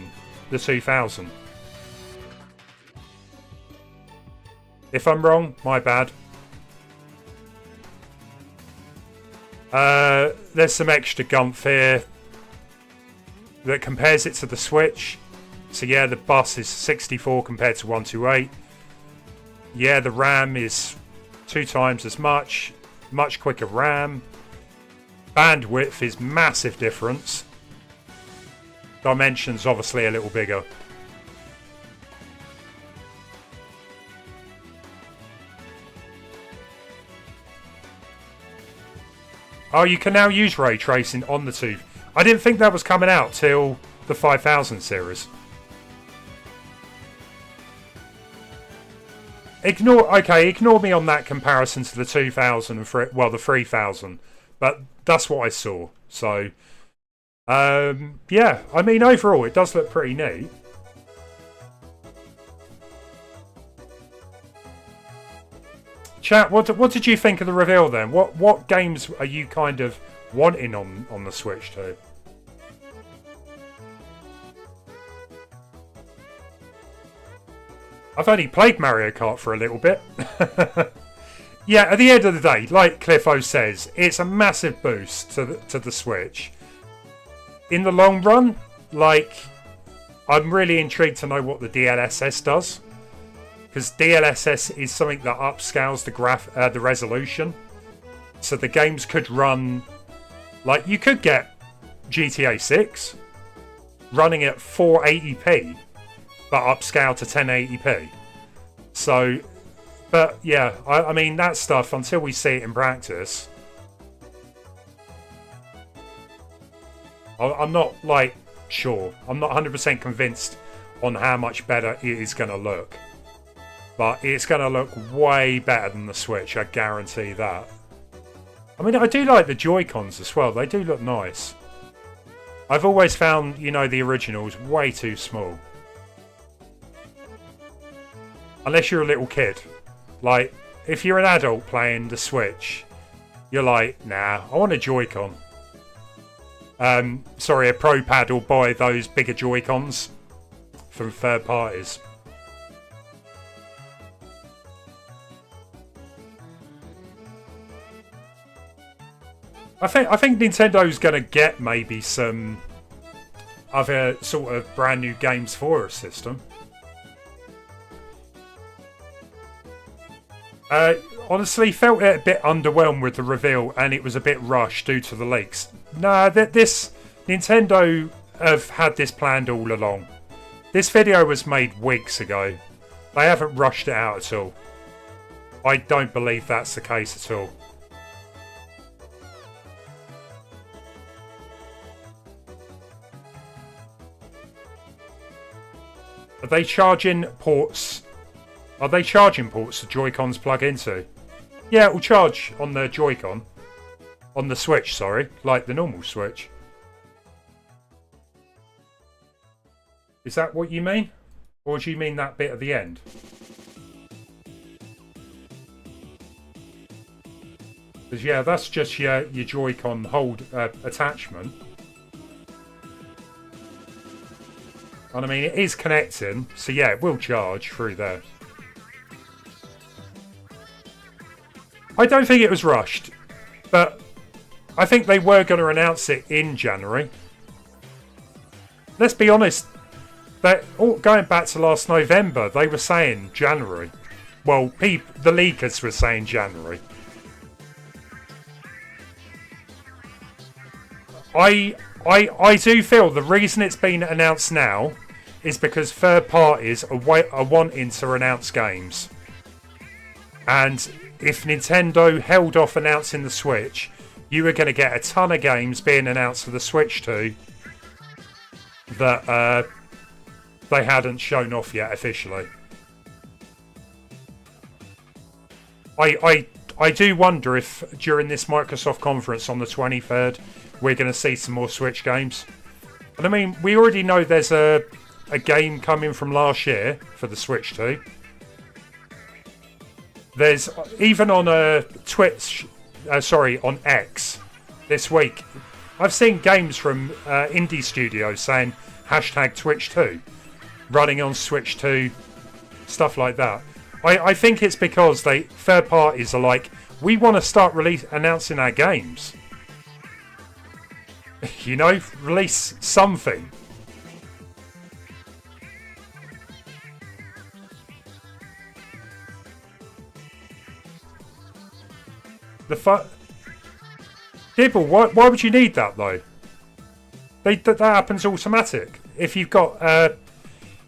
the 2000. If I'm wrong, my bad. There's some extra gumph here that compares it to the Switch. So yeah, the bus is 64 compared to 128. Yeah, the RAM is 2 times as much quicker RAM. Bandwidth is massive difference. Dimensions obviously a little bigger. Oh, you can now use ray tracing on the 2. I didn't think that was coming out till the 5000 series. Ignore me on that comparison to the 2000 and the 3000, but that's what I saw. So, yeah, I mean overall it does look pretty neat. Chat, what did you think of the reveal then? What games are you kind of wanting on the Switch too? I've only played Mario Kart for a little bit. Yeah, at the end of the day, like Cliffo says, it's a massive boost to the Switch. In the long run, like, I'm really intrigued to know what the DLSS does. Because DLSS is something that upscales the resolution. So the games could run... Like, you could get GTA 6 running at 480p. But upscale to 1080p. So, but yeah, I mean, that stuff, until we see it in practice, I'm not, like, sure. I'm not 100% convinced on how much better it is going to look. But it's going to look way better than the Switch, I guarantee that. I mean, I do like the Joy-Cons as well. They do look nice. I've always found, you know, the originals way too small. Unless you're a little kid. Like, if you're an adult playing the Switch, you're like, nah, I want a Joy-Con. Sorry, a Pro Pad will buy those bigger Joy-Cons from third parties. I think Nintendo's going to get maybe some other sort of brand new games for a system. Honestly, felt it a bit underwhelmed with the reveal, and it was a bit rushed due to the leaks. Nah, this Nintendo have had this planned all along. This video was made weeks ago. They haven't rushed it out at all. I don't believe that's the case at all. Are they charging ports? Are they charging ports the Joy-Cons plug into? Yeah, it will charge on the Joy-Con. On the Switch, sorry. Like the normal Switch. Is that what you mean? Or do you mean that bit at the end? Because yeah, that's just your Joy-Con hold attachment. And I mean, it is connecting, so yeah, it will charge through there. I don't think it was rushed, but I think they were going to announce it in January. Let's be honest, going back to last November, they were saying January. Well, the leakers were saying January. I do feel the reason it's been announced now is because third parties are wanting to announce games. And if Nintendo held off announcing the Switch, you were going to get a ton of games being announced for the Switch 2 that they hadn't shown off yet officially. I do wonder if during this Microsoft conference on the 23rd we're going to see some more Switch games. And I mean, we already know there's a game coming from last year for the Switch 2. There's even on on X this week, I've seen games from indie studios saying #Twitch2 running on Switch 2, stuff like that. I think it's because third parties are like, we want to start announcing our games. You know, release something. Dibble, why would you need that though? That happens automatic. If you've got,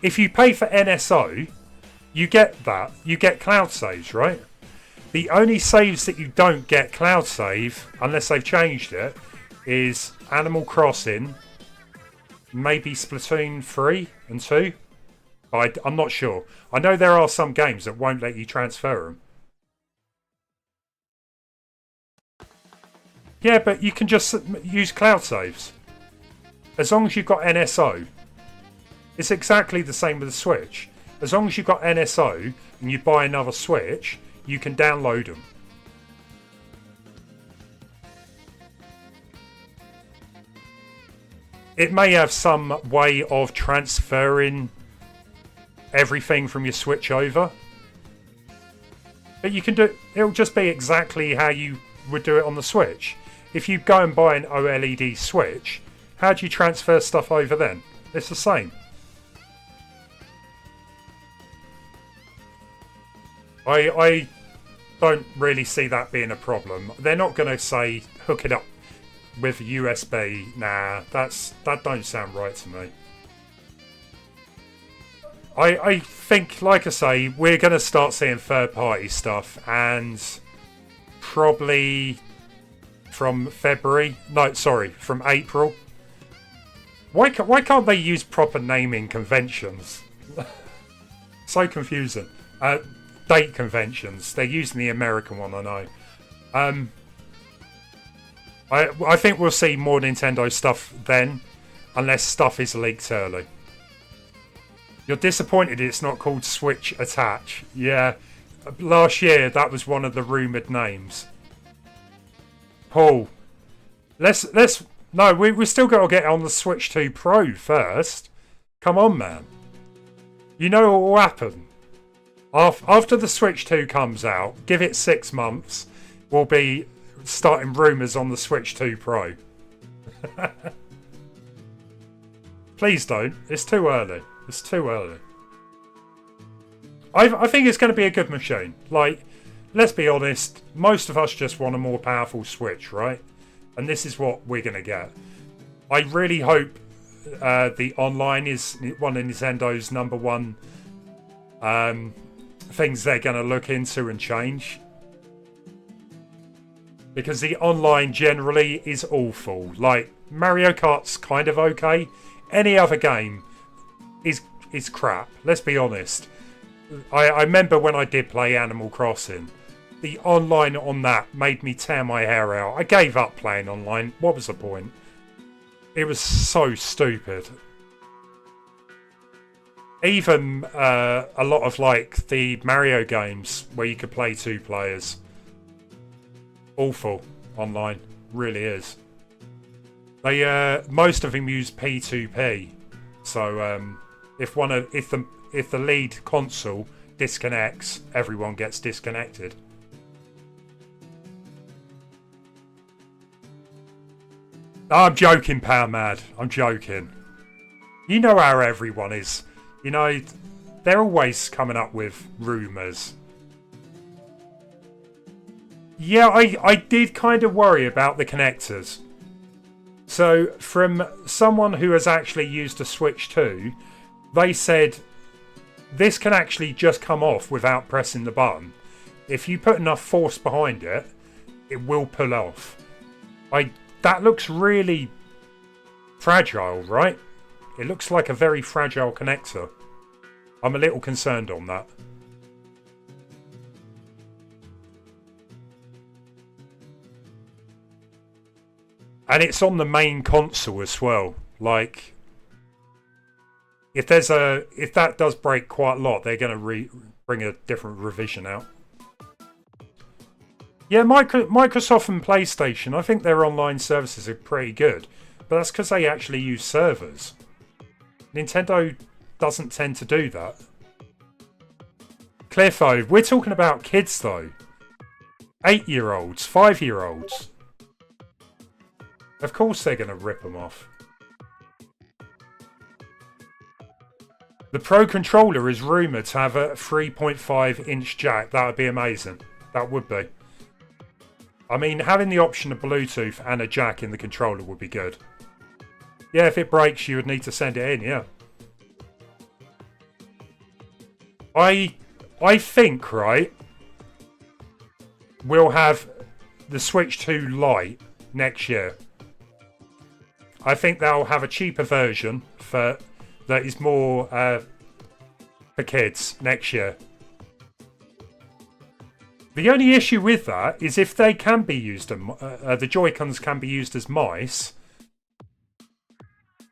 if you pay for NSO, you get that. You get cloud saves, right? The only saves that you don't get cloud save, unless they've changed it, is Animal Crossing, maybe Splatoon 3 and 2. But I'm not sure. I know there are some games that won't let you transfer them. Yeah, but you can just use cloud saves. As long as you've got NSO. It's exactly the same with the Switch. As long as you've got NSO and you buy another Switch, you can download them. It may have some way of transferring everything from your Switch over. But you can do it'll just be exactly how you would do it on the Switch. If you go and buy an OLED Switch, how do you transfer stuff over then? It's the same. I don't really see that being a problem. They're not going to say hook it up with USB. Nah, that don't sound right to me. I think, like I say, we're going to start seeing third-party stuff, and probably from February. No, sorry, from April. Why can't they use proper naming conventions? So confusing. Date conventions. They're using the American one, I know. I think we'll see more Nintendo stuff then, unless stuff is leaked early. You're disappointed it's not called Switch Attach. Yeah, last year that was one of the rumoured names. Paul, no, we still got to get on the Switch 2 Pro first. Come on, man. You know what will happen? After the Switch 2 comes out, give it 6 months, we'll be starting rumours on the Switch 2 Pro. Please don't. It's too early. It's too early. I think it's going to be a good machine. Like, let's be honest, most of us just want a more powerful Switch, right? And this is what we're going to get. I really hope the online is one of Nintendo's number one things they're going to look into and change. Because the online generally is awful. Like, Mario Kart's kind of okay. Any other game is crap. Let's be honest. I remember when I did play Animal Crossing. The online on that made me tear my hair out. I gave up playing online. What was the point? It was so stupid. Even a lot of like the Mario games where you could play 2 players. Awful online, really is. They most of them use P2P, so if the lead console disconnects, everyone gets disconnected. I'm joking, Power Mad. I'm joking. You know how everyone is. You know, they're always coming up with rumours. Yeah, I did kind of worry about the connectors. So, from someone who has actually used a Switch 2, they said this can actually just come off without pressing the button. If you put enough force behind it, it will pull off. That looks really fragile, right? It looks like a very fragile connector. I'm a little concerned on that. And it's on the main console as well. Like, if that does break quite a lot, they're going to bring a different revision out. Yeah, Microsoft and PlayStation, I think their online services are pretty good. But that's because they actually use servers. Nintendo doesn't tend to do that. Cliffo, we're talking about kids though. 8-year-olds, 5-year-olds. Of course they're going to rip them off. The Pro Controller is rumoured to have a 3.5-inch jack. That would be amazing. That would be. I mean, having the option of Bluetooth and a jack in the controller would be good. Yeah, if it breaks, you would need to send it in, yeah. I think, right, we'll have the Switch 2 Lite next year. I think they'll have a cheaper version that is more for kids next year. The only issue with that is if they can be used, the Joy-Cons can be used as mice.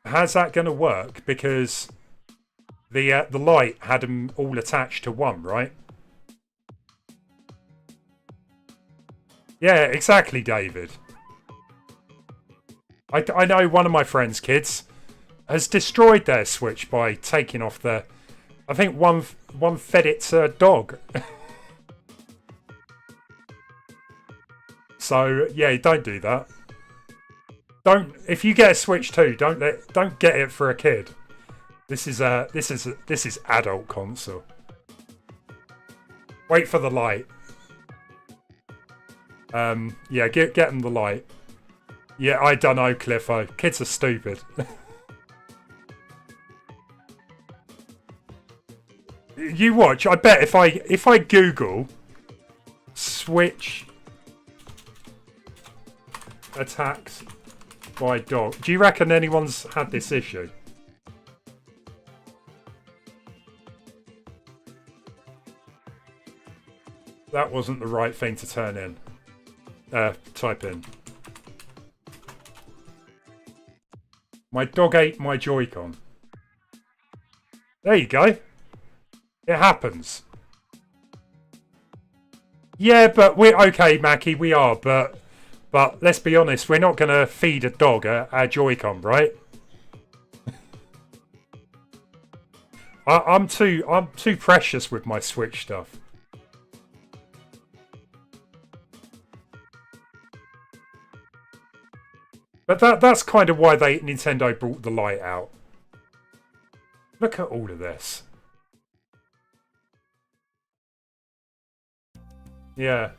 How's that going to work? Because the Lite had them all attached to one, right? Yeah, exactly, David. I know one of my friend's kids has destroyed their Switch by taking off the... I think one fed its dog. So yeah, don't do that. If you get a Switch 2, don't get it for a kid. This is adult console. Wait for the Lite. Yeah, get them the Lite. Yeah, I don't know, Cliffo. Kids are stupid. You watch. I bet if I Google Switch attacks by dog, do you reckon anyone's had this issue? That wasn't the right thing to turn in. Type in. My dog ate my Joy-Con. There you go. It happens. Yeah, but we're okay, Mackie. We are, but let's be honest. We're not gonna feed a dog a Joy-Con, right? I'm too precious with my Switch stuff. But that's kind of why Nintendo brought the Lite out. Look at all of this. Yeah.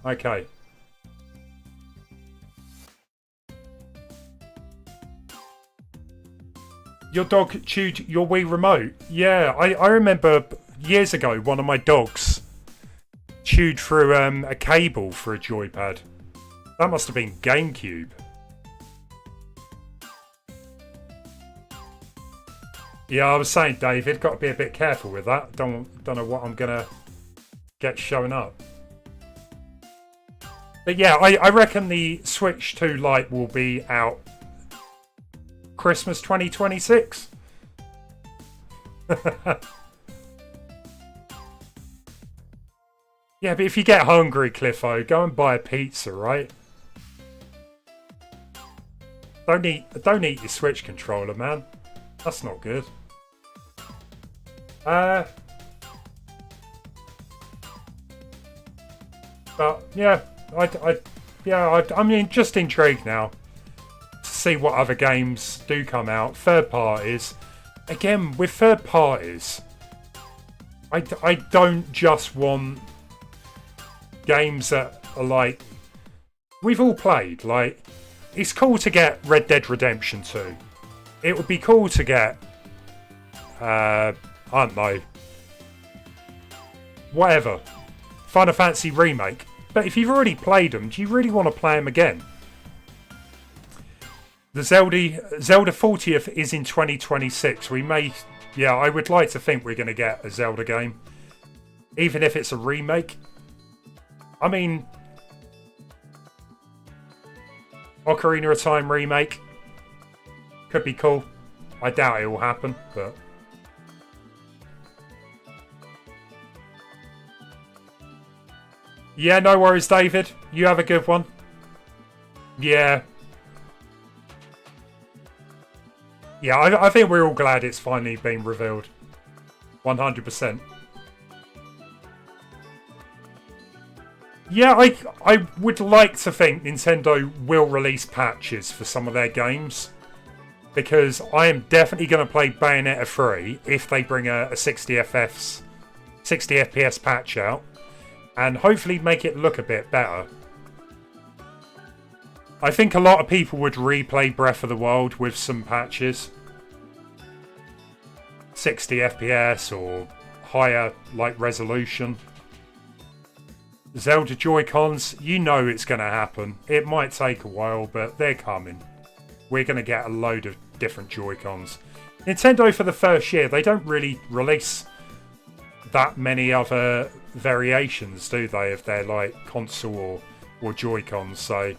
Okay. Your dog chewed your Wii remote. Yeah, I remember years ago one of my dogs chewed through a cable for a joypad. That must have been GameCube. Yeah, I was saying, David, got to be a bit careful with that. Don't know what I'm gonna get showing up. But yeah, I reckon the Switch 2 Lite will be out Christmas 2026. Yeah, but if you get hungry, Cliffo, go and buy a pizza, right? Don't eat your Switch controller, man. That's not good. But yeah, I'm just intrigued now to see what other games do come out. Third parties. Again, with third parties, I don't just want games that are like we've all played. Like, it's cool to get Red Dead Redemption 2. It would be cool to get I don't know, whatever, Final Fantasy Remake. But if you've already played them, do you really want to play them again? The Zelda 40th is in 2026. We may, yeah, I would like to think we're going to get a Zelda game, even if it's a remake. I mean, Ocarina of Time remake could be cool. I doubt it will happen, but yeah, no worries, David. You have a good one. Yeah. Yeah, I think we're all glad it's finally been revealed. 100%. Yeah, I would like to think Nintendo will release patches for some of their games, because I am definitely going to play Bayonetta 3 if they bring a 60 FPS patch out, and hopefully make it look a bit better. I think a lot of people would replay Breath of the Wild with some patches. 60 FPS or higher like resolution. Zelda Joy-Cons, you know it's going to happen. It might take a while, but they're coming. We're going to get a load of different Joy-Cons. Nintendo, for the first year, they don't really release that many other variations, do they, of their like console or Joy-Cons, so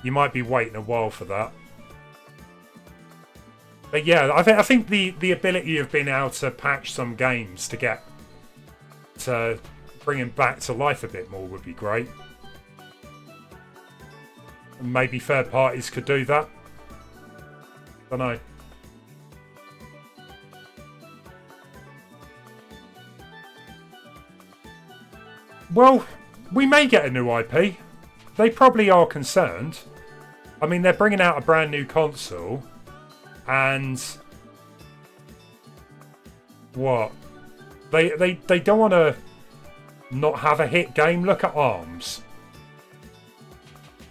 you might be waiting a while for that. But yeah, I think the ability of being able to patch some games to get to bring them back to life a bit more would be great. Maybe third parties could do that. Don't know. Well, we may get a new IP. They probably are concerned. I mean, they're bringing out a brand new console, and what? They don't want to not have a hit game. Look at ARMS.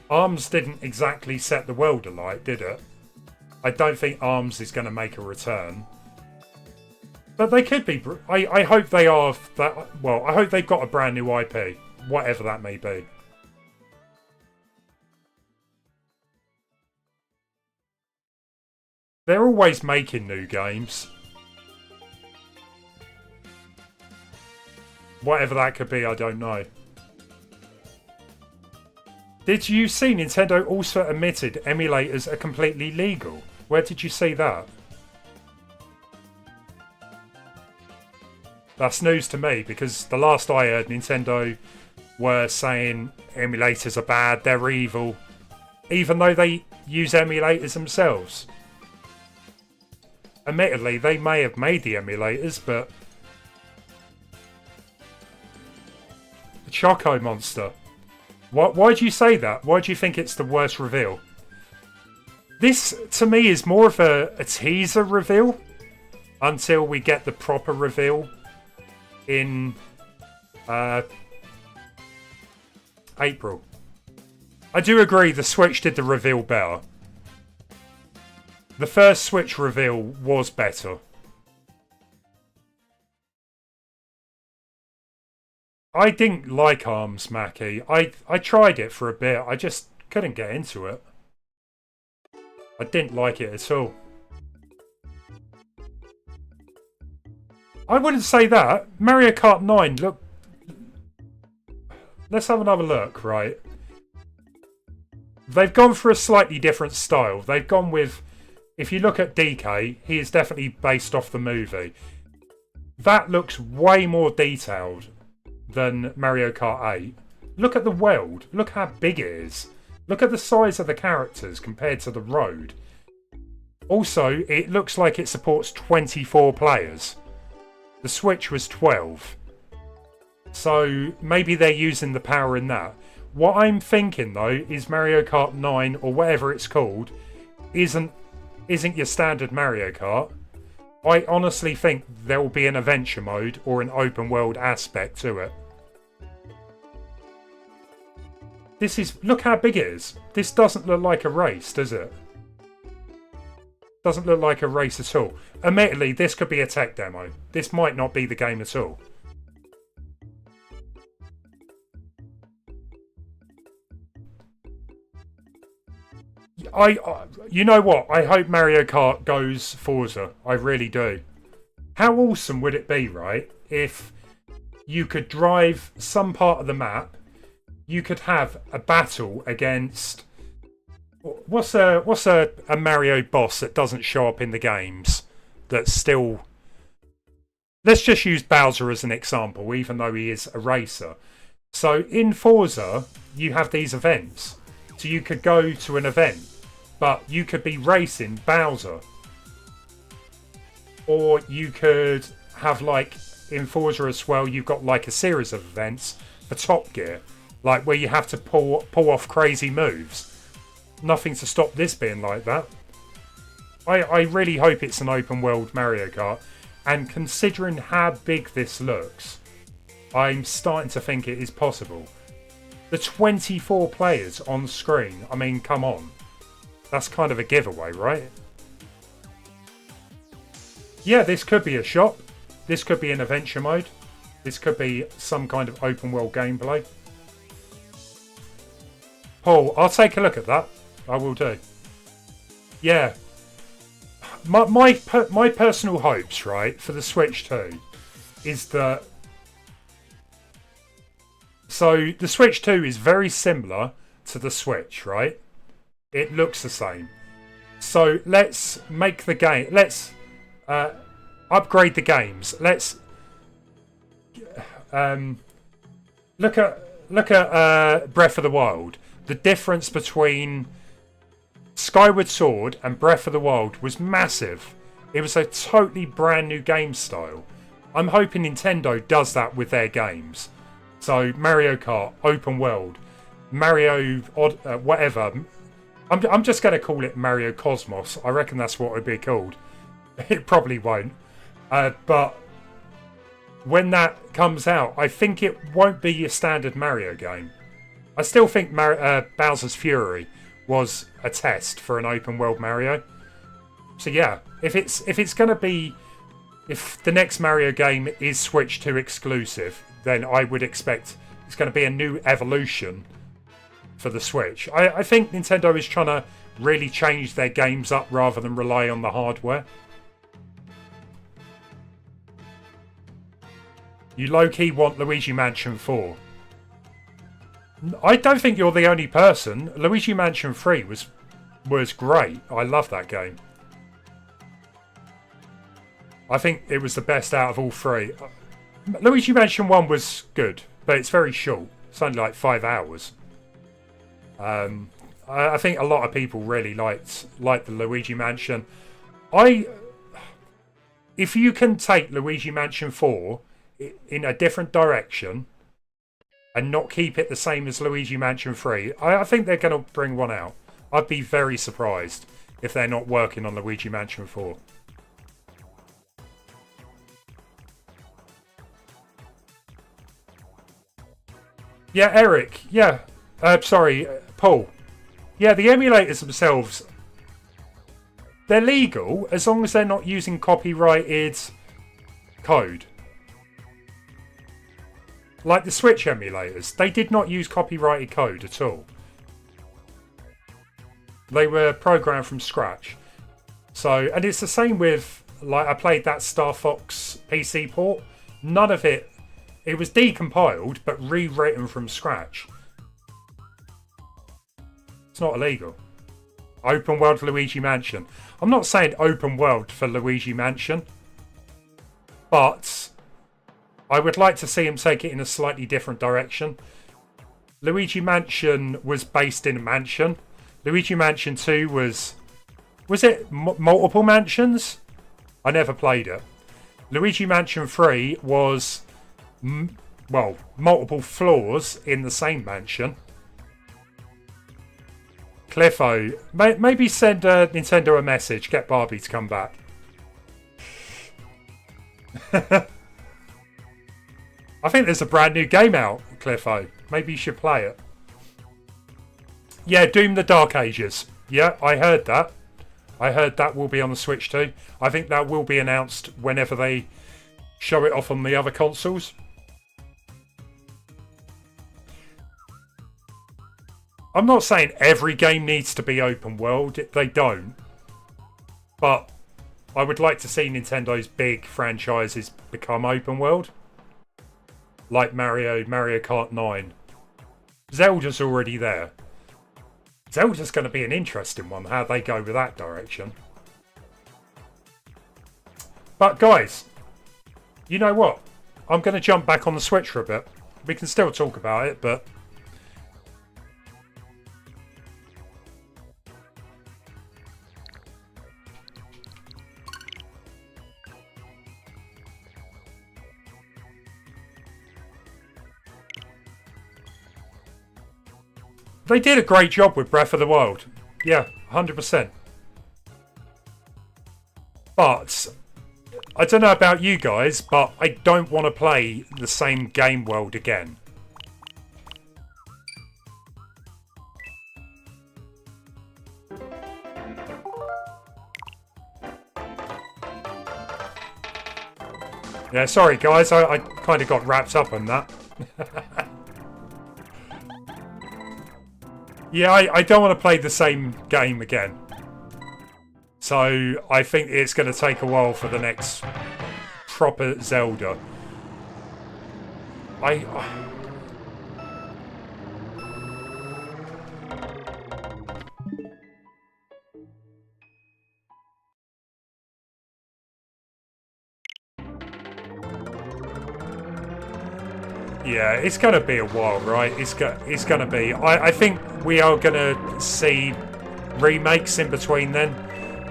ARMS didn't exactly set the world alight, did it? I don't think ARMS is going to make a return. But they could be. I hope they are. Well, I hope they've got a brand new IP, whatever that may be. They're always making new games. Whatever that could be, I don't know. Did you see Nintendo also admitted emulators are completely legal? Where did you see that? That's news to me, because the last I heard, Nintendo were saying emulators are bad, they're evil, even though they use emulators themselves. Admittedly, they may have made the emulators, but the Choco Monster. Why do you say that? Why do you think it's the worst reveal? This, to me, is more of a teaser reveal until we get the proper reveal in April. I do agree the Switch did the reveal better. The first Switch reveal was better. I didn't like ARMS, Mackie. I tried it for a bit. I just couldn't get into it. I didn't like it at all. I wouldn't say that. Mario Kart 9, look. Let's have another look, right? They've gone for a slightly different style. They've gone with, if you look at DK, he is definitely based off the movie. That looks way more detailed than Mario Kart 8. Look at the world. Look how big it is. Look at the size of the characters compared to the road. Also, it looks like it supports 24 players. The Switch was 12. So maybe they're using the power in that. What I'm thinking though is Mario Kart 9 or whatever it's called isn't your standard Mario Kart. I honestly think there will be an adventure mode or an open world aspect to it. Look how big it is. This doesn't look like a race, does it? Doesn't look like a race at all. Admittedly, this could be a tech demo. This might not be the game at all. You know what? I hope Mario Kart goes Forza. I really do. How awesome would it be, right? If you could drive some part of the map, you could have a battle against what's a Mario boss that doesn't show up in the games that's still. Let's just use Bowser as an example, even though he is a racer. So in Forza, you have these events. So you could go to an event, but you could be racing Bowser. Or you could have, like, in Forza as well, you've got like a series of events for Top Gear. Like where you have to pull off crazy moves. Nothing to stop this being like that. I really hope it's an open world Mario Kart. And considering how big this looks, I'm starting to think it is possible. The 24 players on screen, I mean, come on. That's kind of a giveaway, right? Yeah, this could be a shop. This could be an adventure mode. This could be some kind of open world gameplay. Paul, I'll take a look at that. I will do. Yeah. My personal hopes, right, for the Switch 2 is that... So, the Switch 2 is very similar to the Switch, right? It looks the same. So, let's make the game... Let's upgrade the games. Let's... Look at Breath of the Wild. The difference between Skyward Sword and Breath of the Wild was massive. It was a totally brand new game style. I'm hoping Nintendo does that with their games. So Mario Kart, open world, Mario whatever. I'm just going to call it Mario Cosmos. I reckon that's what it would be called. It probably won't. But when that comes out, I think it won't be your standard Mario game. I still think Bowser's Fury was a test for an open world Mario. So yeah, if the next Mario game is Switch 2 exclusive, then I would expect it's going to be a new evolution for the Switch. I think Nintendo is trying to really change their games up rather than rely on the hardware. You low-key want Luigi Mansion 4. I don't think you're the only person. Luigi Mansion 3 was great. I love that game. I think it was the best out of all three. Luigi Mansion 1 was good, but it's very short. It's only like 5 hours. I think a lot of people really liked the Luigi Mansion. If you can take Luigi Mansion 4 in a different direction and not keep it the same as Luigi Mansion 3, I think they're going to bring one out. I'd be very surprised if they're not working on Luigi Mansion 4. Yeah, Eric. Yeah. Sorry, Paul. Yeah, the emulators themselves... They're legal as long as they're not using copyrighted code. Like the Switch emulators, they did not use copyrighted code at all. They were programmed from scratch. So, and it's the same with, like, I played that Star Fox PC port. None of it was decompiled, but rewritten from scratch. It's not illegal. Open world Luigi Mansion. I'm not saying open world for Luigi Mansion, but I would like to see him take it in a slightly different direction. Luigi Mansion was based in a mansion. Luigi Mansion 2 was it multiple mansions? I never played it. Luigi Mansion 3 was, well, multiple floors in the same mansion. Cliffo, maybe send Nintendo a message. Get Barbie to come back. I think there's a brand new game out, Cliffo. Maybe you should play it. Yeah, Doom the Dark Ages. Yeah, I heard that. I heard that will be on the Switch too. I think that will be announced whenever they show it off on the other consoles. I'm not saying every game needs to be open world. They don't. But I would like to see Nintendo's big franchises become open world. Like Mario Kart 9. Zelda's already there. Zelda's going to be an interesting one, how they go with that direction. But guys, you know what? I'm going to jump back on the Switch for a bit. We can still talk about it, but they did a great job with Breath of the Wild. Yeah, 100%. But I don't know about you guys, but I don't want to play the same game world again. Yeah, sorry guys, I kind of got wrapped up on that. Yeah, I don't want to play the same game again. So I think it's going to take a while for the next proper Zelda. Yeah, it's going to be a while, right? It's going to be. I think we are going to see remakes in between then.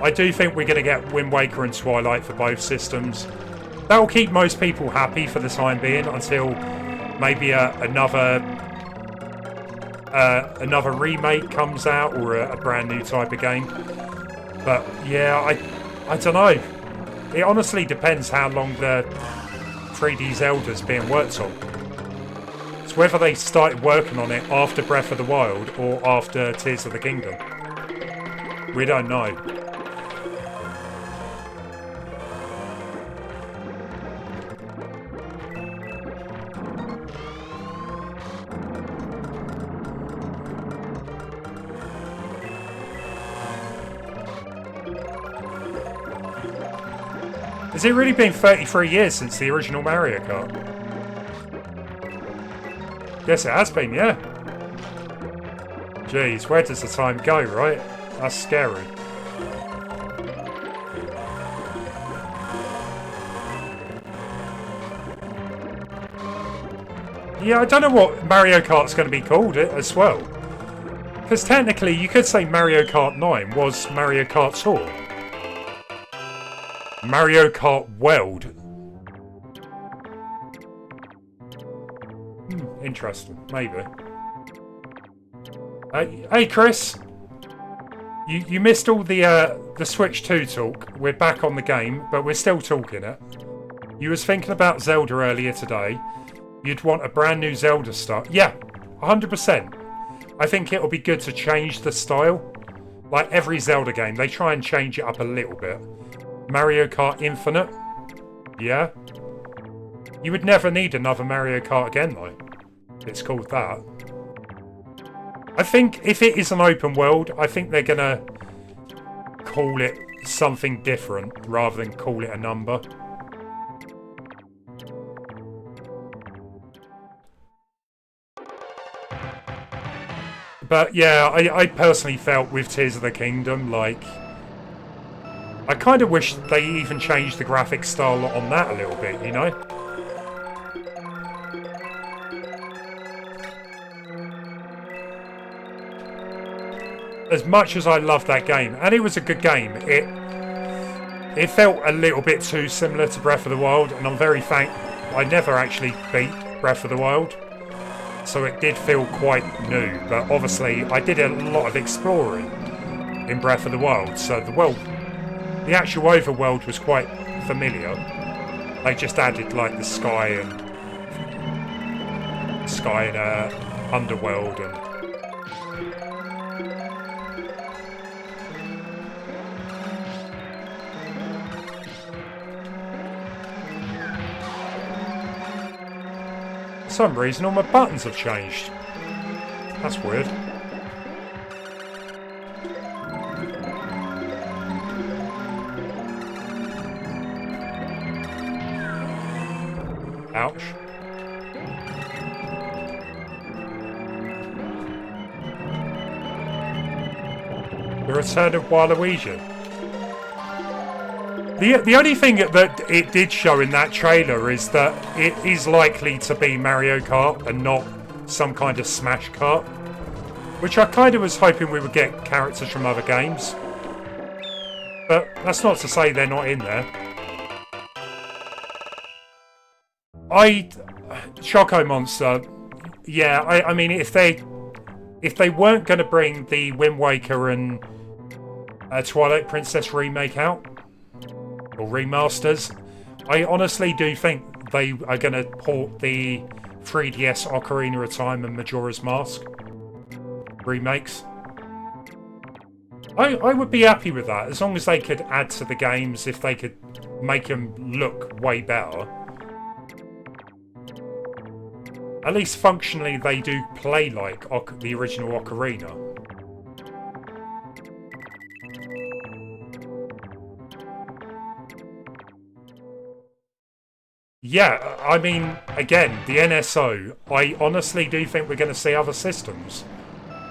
I do think we're going to get Wind Waker and Twilight for both systems. That will keep most people happy for the time being until maybe another remake comes out or a brand new type of game. But yeah, I don't know. It honestly depends how long the 3D Zelda's being worked on. It's whether they started working on it after Breath of the Wild or after Tears of the Kingdom. We don't know. Has it really been 33 years since the original Mario Kart? Yes, it has been, yeah. Jeez, where does the time go, right? That's scary. Yeah, I don't know what Mario Kart's going to be called as well. Because technically, you could say Mario Kart 9 was Mario Kart Tour. Mario Kart World. Interesting, maybe. Hey Chris, you missed all the Switch 2 talk. We're back on the game, but we're still talking it. You was thinking about Zelda earlier today. You'd want a brand new Zelda style. Yeah, 100%. I think it'll be good to change the style. Like every Zelda game, they try and change it up a little bit. Mario Kart Infinite? Yeah? You would never need another Mario Kart again, though. It's called that. I think if it is an open world, I think they're gonna call it something different rather than call it a number. But yeah, I personally felt with Tears of the Kingdom, like, I kind of wish they even changed the graphic style on that a little bit, you know? As much as I loved that game, and it was a good game, it felt a little bit too similar to Breath of the Wild, and I'm very thankful I never actually beat Breath of the Wild. So it did feel quite new, but obviously I did a lot of exploring in Breath of the Wild, so the actual overworld was quite familiar. They just added like the sky and underworld and for some reason all my buttons have changed. That's weird. Ouch. The Return of Waluigi. The only thing that it did show in that trailer is that it is likely to be Mario Kart and not some kind of Smash Kart, which I kind of was hoping we would get characters from other games. But that's not to say they're not in there. Choco Monster, yeah, I mean, if they weren't going to bring the Wind Waker and Twilight Princess remake out, or remasters, I honestly do think they are going to port the 3DS Ocarina of Time and Majora's Mask remakes. I would be happy with that, as long as they could add to the games, if they could make them look way better. At least functionally they do play like the original Ocarina. Yeah, I mean, again, the NSO, I honestly do think we're going to see other systems.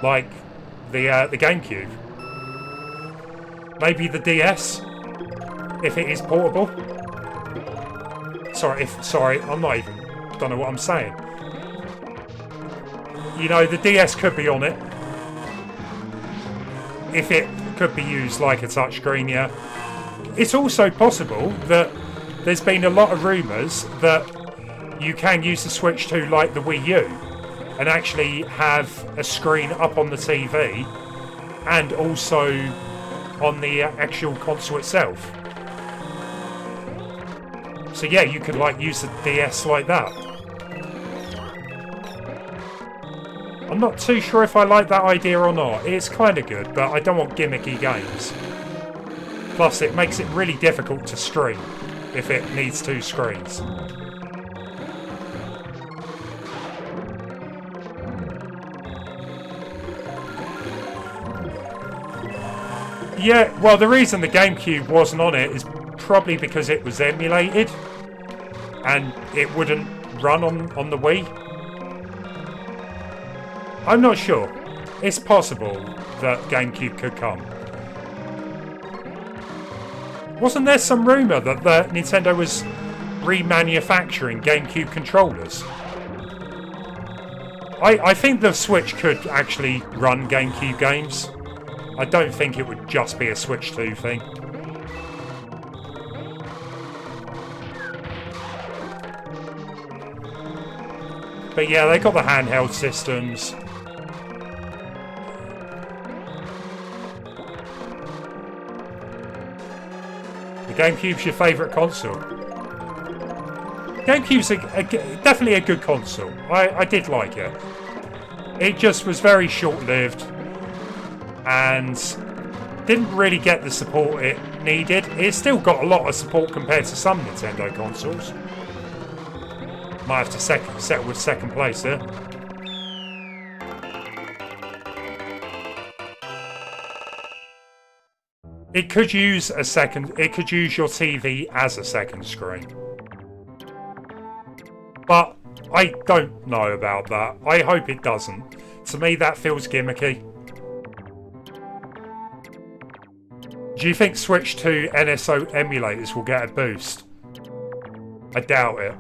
Like the GameCube. Maybe the DS, if it is portable. Sorry, I'm not even, don't know what I'm saying. You know, the DS could be on it. If it could be used like a touchscreen, yeah. It's also possible that there's been a lot of rumours that you can use the Switch 2 like the Wii U and actually have a screen up on the TV and also on the actual console itself. So yeah, you could like use the DS like that. I'm not too sure if I like that idea or not. It's kind of good, but I don't want gimmicky games. Plus, it makes it really difficult to stream if it needs two screens. Yeah, well, the reason the GameCube wasn't on it is probably because it was emulated and it wouldn't run on the Wii. I'm not sure. It's possible that GameCube could come. Wasn't there some rumour that Nintendo was remanufacturing GameCube controllers? I think the Switch could actually run GameCube games. I don't think it would just be a Switch 2 thing. But yeah, they got the handheld systems. GameCube's your favourite console. GameCube's definitely a good console. I did like it. It just was very short-lived, and didn't really get the support it needed. It's still got a lot of support compared to some Nintendo consoles. Might have to settle with second place here. It could use your TV as a second screen. But I don't know about that. I hope it doesn't. To me, that feels gimmicky. Do you think Switch 2 NSO emulators will get a boost? I doubt it.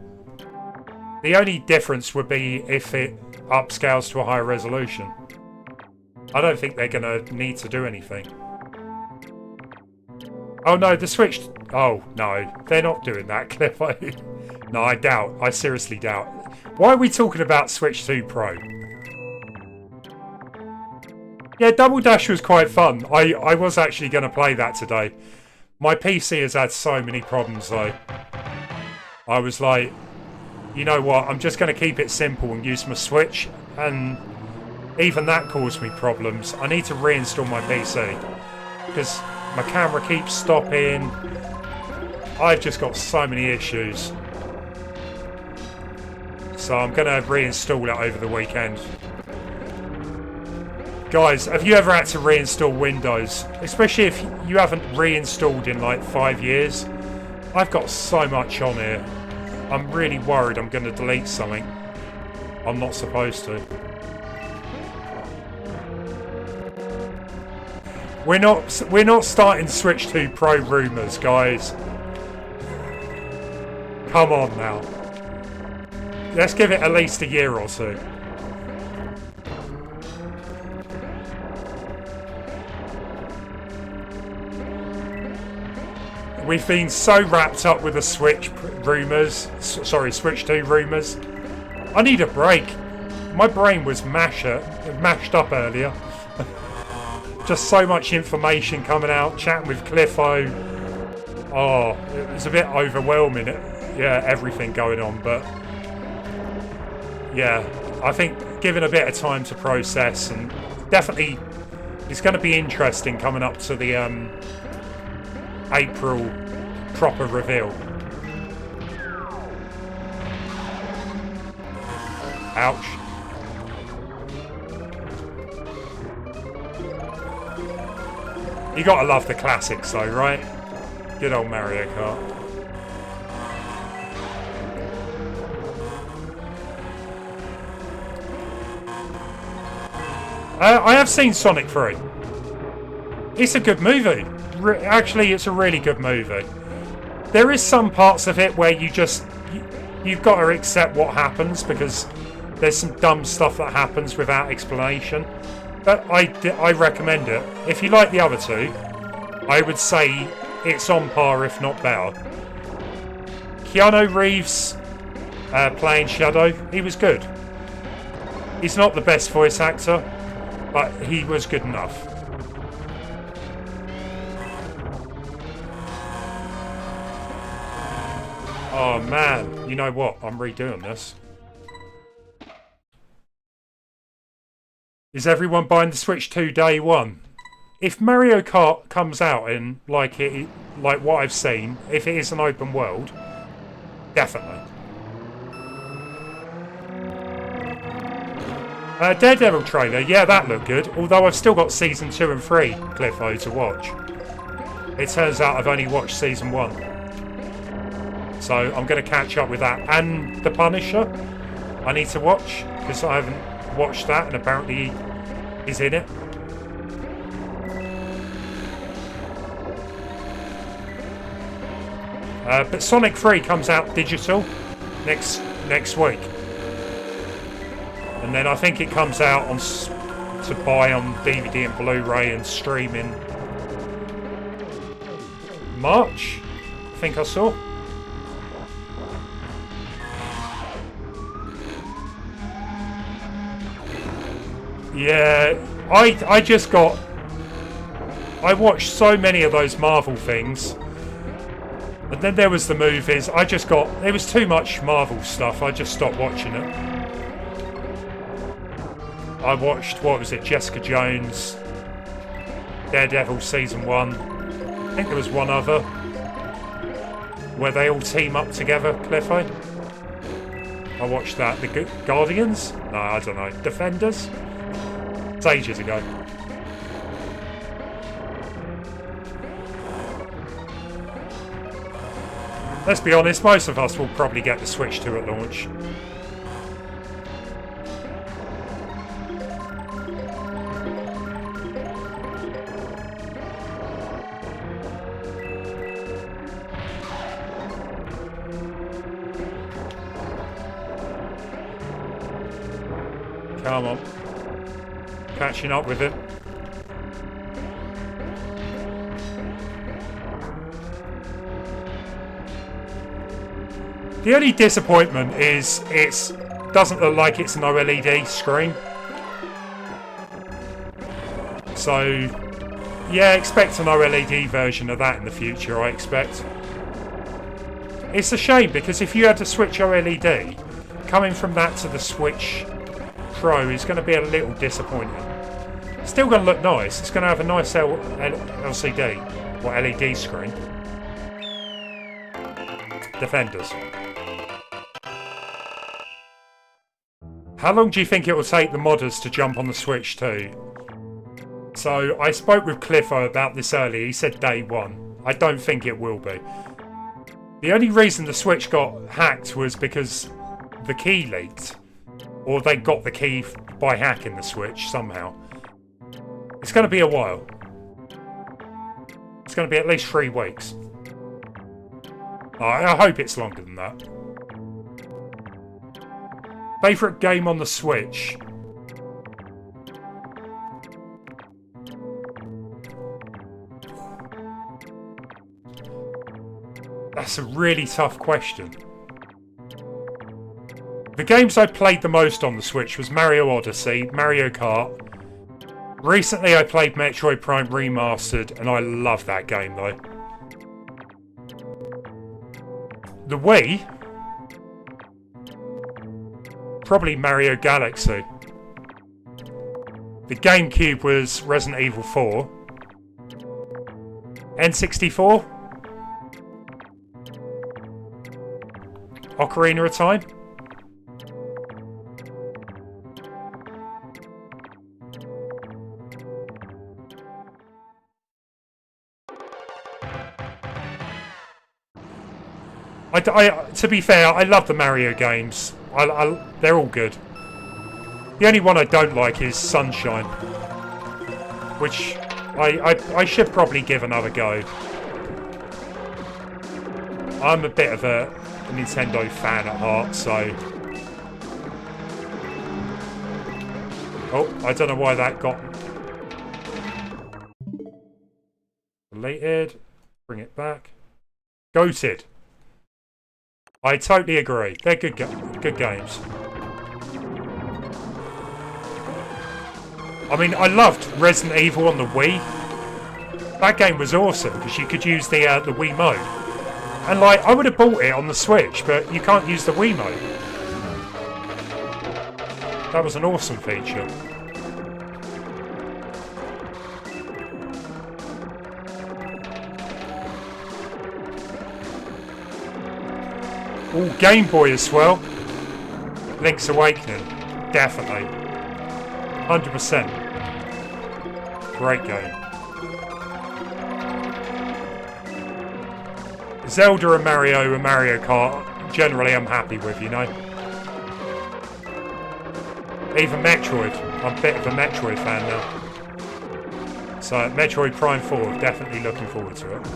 The only difference would be if it upscales to a higher resolution. I don't think they're going to need to do anything. Oh no, the Switch... Oh no, they're not doing that, Cliffo. No, I doubt. I seriously doubt. Why are we talking about Switch 2 Pro? Yeah, Double Dash was quite fun. I was actually going to play that today. My PC has had so many problems though. I was like, you know what, I'm just going to keep it simple and use my Switch. And even that caused me problems. I need to reinstall my PC. Because my camera keeps stopping. I've just got so many issues. So I'm going to reinstall it over the weekend. Guys, have you ever had to reinstall Windows? Especially if you haven't reinstalled in like 5 years. I've got so much on here. I'm really worried I'm going to delete something I'm not supposed to. We're not starting Switch 2 Pro rumours, guys. Come on now. Let's give it at least a year or two. We've been so wrapped up with the Switch rumours. Switch 2 rumours. I need a break. My brain was mashed up earlier. Just so much information coming out, chatting with Cliffo. Oh, it was a bit overwhelming. Yeah, everything going on, but yeah, I think given a bit of time to process, and definitely it's going to be interesting coming up to the April proper reveal. Ouch. You gotta love the classics though, right? Good old Mario Kart. I have seen Sonic 3. It's a good movie. Actually, it's a really good movie. There is some parts of it where you've got to accept what happens because there's some dumb stuff that happens without explanation. But I recommend it. If you like the other two, I would say it's on par, if not better. Keanu Reeves playing Shadow, he was good. He's not the best voice actor, but he was good enough. Oh man, you know what? I'm redoing this. Is everyone buying the Switch 2 day one? If Mario Kart comes out in like what I've seen, if it is an open world, definitely. Daredevil trailer, yeah, that looked good. Although I've still got season 2 and 3, Cliffo, to watch. It turns out I've only watched season 1. So I'm going to catch up with that. And The Punisher, I need to watch, because I haven't watched that, and apparently he's in it. But Sonic 3 comes out digital next week. And then I think it comes out to buy on DVD and Blu-ray and stream in March, I think I saw. Yeah, I watched so many of those Marvel things. And then there was the movies. There was too much Marvel stuff. I just stopped watching it. I watched, what was it, Jessica Jones. Daredevil Season 1. I think there was one other where they all team up together, Cliffo. I watched that. The Guardians? No, I don't know. Defenders? It's ages ago. Let's be honest, most of us will probably get the Switch 2 at launch. Come on. Catching up with it. The only disappointment is it doesn't look like it's an OLED screen. So, yeah, expect an OLED version of that in the future, I expect. It's a shame because if you had to switch OLED, coming from that to the Switch Pro is going to be a little disappointing. It's still going to look nice. It's going to have a nice LCD or LED screen. Defenders. How long do you think it will take the modders to jump on the Switch 2? So I spoke with Cliffo about this earlier. He said day one. I don't think it will be. The only reason the Switch got hacked was because the key leaked. Or they got the key by hacking the Switch somehow. It's going to be a while. It's going to be at least 3 weeks. I hope it's longer than that. Favourite game on the Switch? That's a really tough question. The games I played the most on the Switch was Mario Odyssey, Mario Kart. Recently I played Metroid Prime Remastered and I love that game though. The Wii? Probably Mario Galaxy. The GameCube was Resident Evil 4. N64? Ocarina of Time? To be fair, I love the Mario games. They're all good. The only one I don't like is Sunshine, which I should probably give another go. I'm a bit of a Nintendo fan at heart, so... Oh, I don't know why that got... deleted. Bring it back. Goated. I totally agree. They're good games. I mean, I loved Resident Evil on the Wii. That game was awesome because you could use the Wiimote. And like, I would have bought it on the Switch, but you can't use the Wiimote. That was an awesome feature. All Game Boy as well. Link's Awakening, definitely. 100%. Great game. Zelda and Mario Kart, generally I'm happy with, you know. Even Metroid, I'm a bit of a Metroid fan now. So Metroid Prime 4, definitely looking forward to it.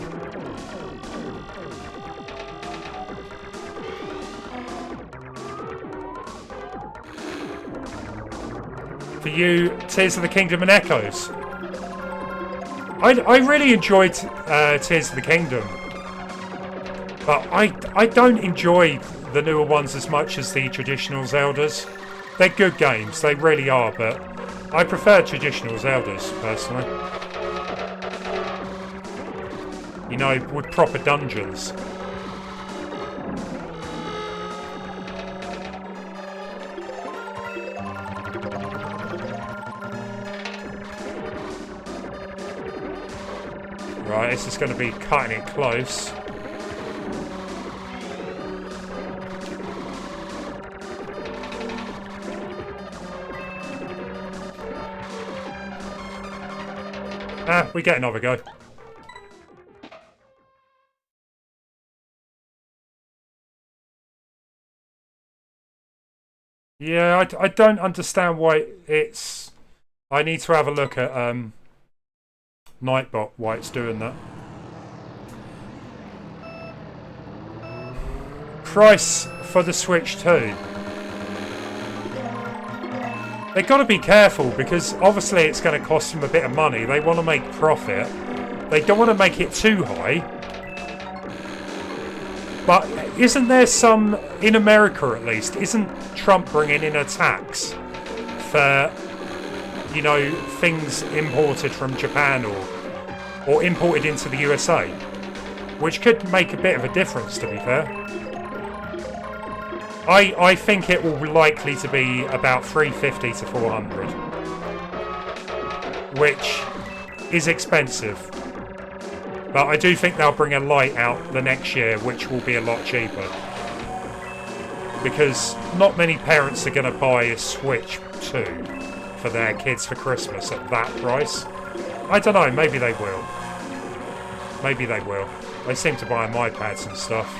For you, Tears of the Kingdom and Echoes. I really enjoyed Tears of the Kingdom. But I don't enjoy the newer ones as much as the traditional Zeldas. They're good games, they really are, but I prefer traditional Zeldas, personally. You know, with proper dungeons. Right, this is going to be cutting it close. We get another go. Yeah, I don't understand why it's... I need to have a look at Nightbot, why it's doing that. Price for the Switch 2. They've got to be careful because obviously it's going to cost them a bit of money. They want to make profit. They don't want to make it too high. But isn't there some, in America at least, isn't Trump bringing in a tax for, you know, things imported from Japan or imported into the USA? Which could make a bit of a difference, to be fair. I think it will likely to be about 350 to 400, which is expensive. But I do think they'll bring a light out the next year, which will be a lot cheaper. Because not many parents are going to buy a Switch 2 for their kids for Christmas at that price. I don't know, maybe they will. Maybe they will. They seem to buy them iPads and stuff.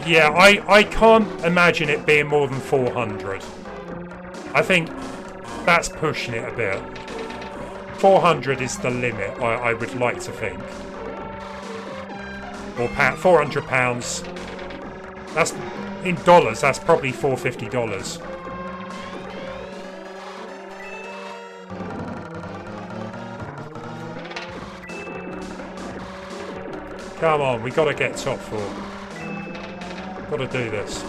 Yeah, I can't imagine it being more than 400. I think that's pushing it a bit. 400 is the limit, I would like to think. Or £400. That's in dollars, that's probably $450. Come on, we gotta get top 4. Gotta do this.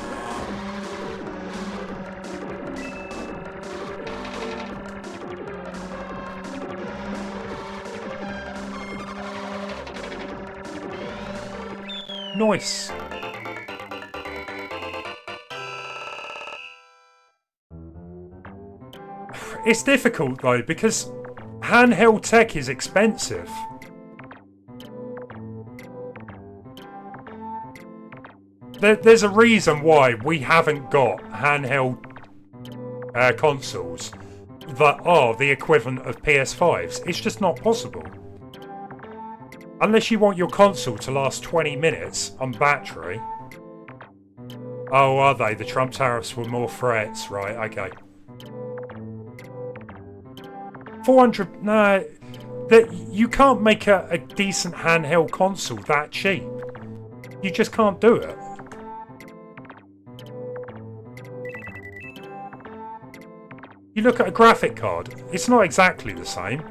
Nice. It's difficult though because handheld tech is expensive. There's a reason why we haven't got handheld consoles that are the equivalent of PS5s. It's just not possible. Unless you want your console to last 20 minutes on battery. Oh, are they? The Trump tariffs were more threats, right? Okay. 400... No. You can't make a decent handheld console that cheap. You just can't do it. You look at a graphic card, it's not exactly the same,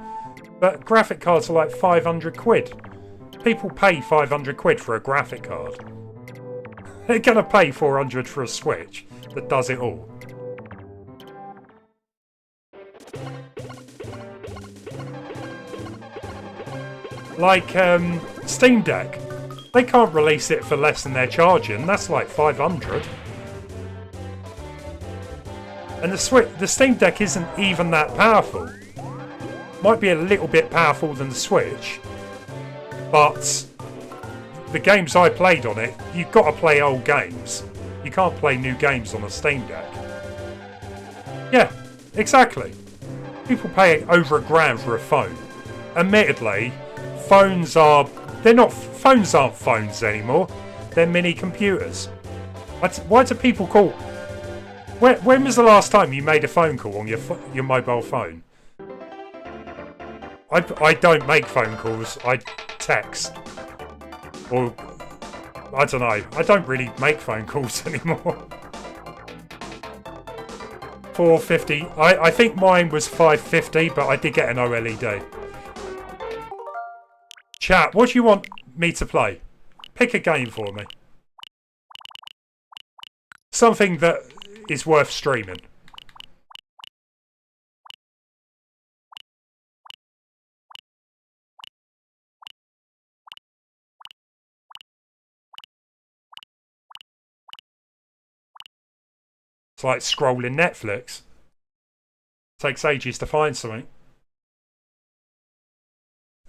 but graphic cards are like 500 quid. People pay 500 quid for a graphic card. They're going to pay 400 for a Switch that does it all. Like Steam Deck. They can't release it for less than they're charging, that's like 500. And the Steam Deck isn't even that powerful. Might be a little bit powerful than the Switch. But the games I played on it, you've got to play old games. You can't play new games on a Steam Deck. Yeah, exactly. People pay over £1,000 for a phone. Admittedly, phones aren't phones anymore. They're mini computers. Why do people call... When was the last time you made a phone call on your mobile phone? I don't make phone calls. I text. Or, I don't know. I don't really make phone calls anymore. $4.50. I think mine was $5.50, but I did get an OLED. Chat, what do you want me to play? Pick a game for me. Something that is worth streaming. It's like scrolling Netflix. Takes ages to find something.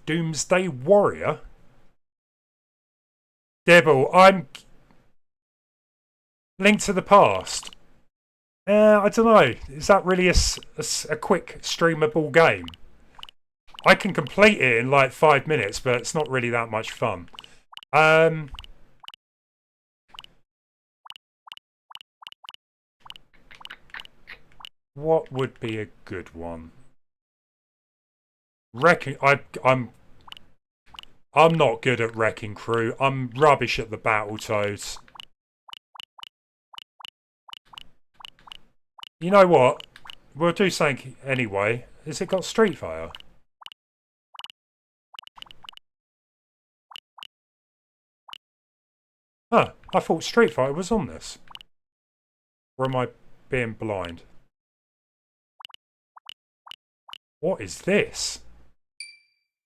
Doomsday Warrior? Devil, I'm... Link to the Past. I don't know. Is that really a quick streamable game? I can complete it in like 5 minutes, but it's not really that much fun. What would be a good one? I'm not good at Wrecking Crew. I'm rubbish at the Battletoads. You know what? We'll do something anyway. Has it got Street Fighter? Huh, I thought Street Fighter was on this. Or am I being blind? What is this?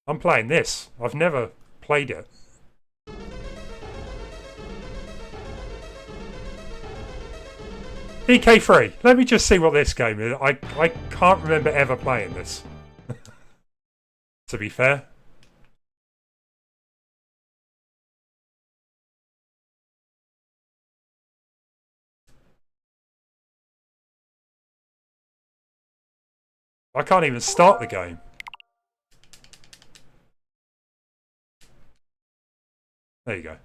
I'm playing this. I've never played it. DK3. Let me just see what this game is. I can't remember ever playing this. To be fair. I can't even start the game. There you go.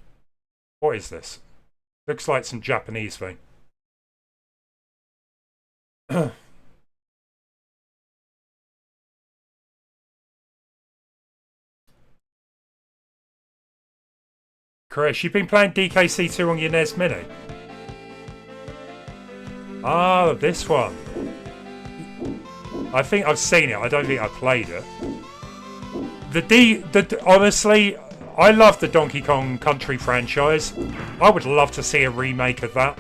What is this? Looks like some Japanese thing. Chris, you've been playing DKC2 on your NES Mini? Ah, this one. I think I've seen it. I don't think I played it. Honestly, I love the Donkey Kong Country franchise. I would love to see a remake of that.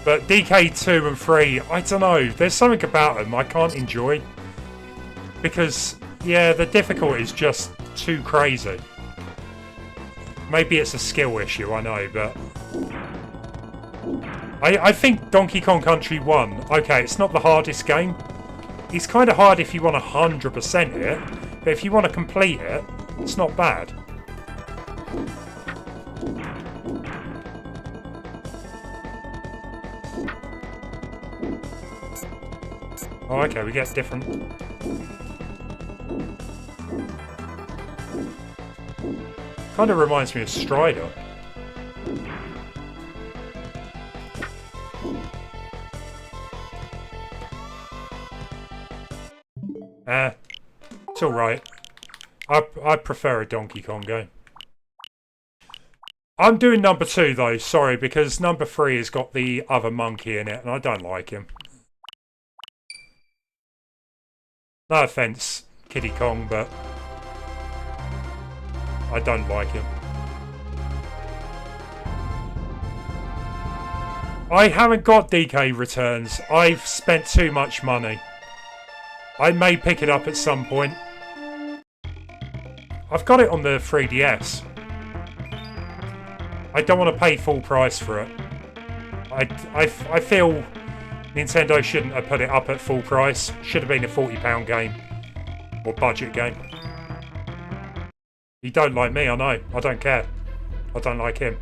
But DK2 and 3, I don't know. There's something about them I can't enjoy. Because, yeah, the difficulty is just too crazy. Maybe it's a skill issue, I know, but... I think Donkey Kong Country 1, okay, it's not the hardest game. It's kind of hard if you want to 100% it, but if you want to complete it, it's not bad. Oh, okay, we get different... Kind of reminds me of Strider. It's alright. I prefer a Donkey Kong game. I'm doing number 2 though, sorry, because number 3 has got the other monkey in it, and I don't like him. No offence, Kiddy Kong, but I don't like him. I haven't got DK Returns. I've spent too much money. I may pick it up at some point. I've got it on the 3DS. I don't want to pay full price for it. I feel Nintendo shouldn't have put it up at full price. Should have been a £40 game. Or budget game. You don't like me, I know. I don't care. I don't like him.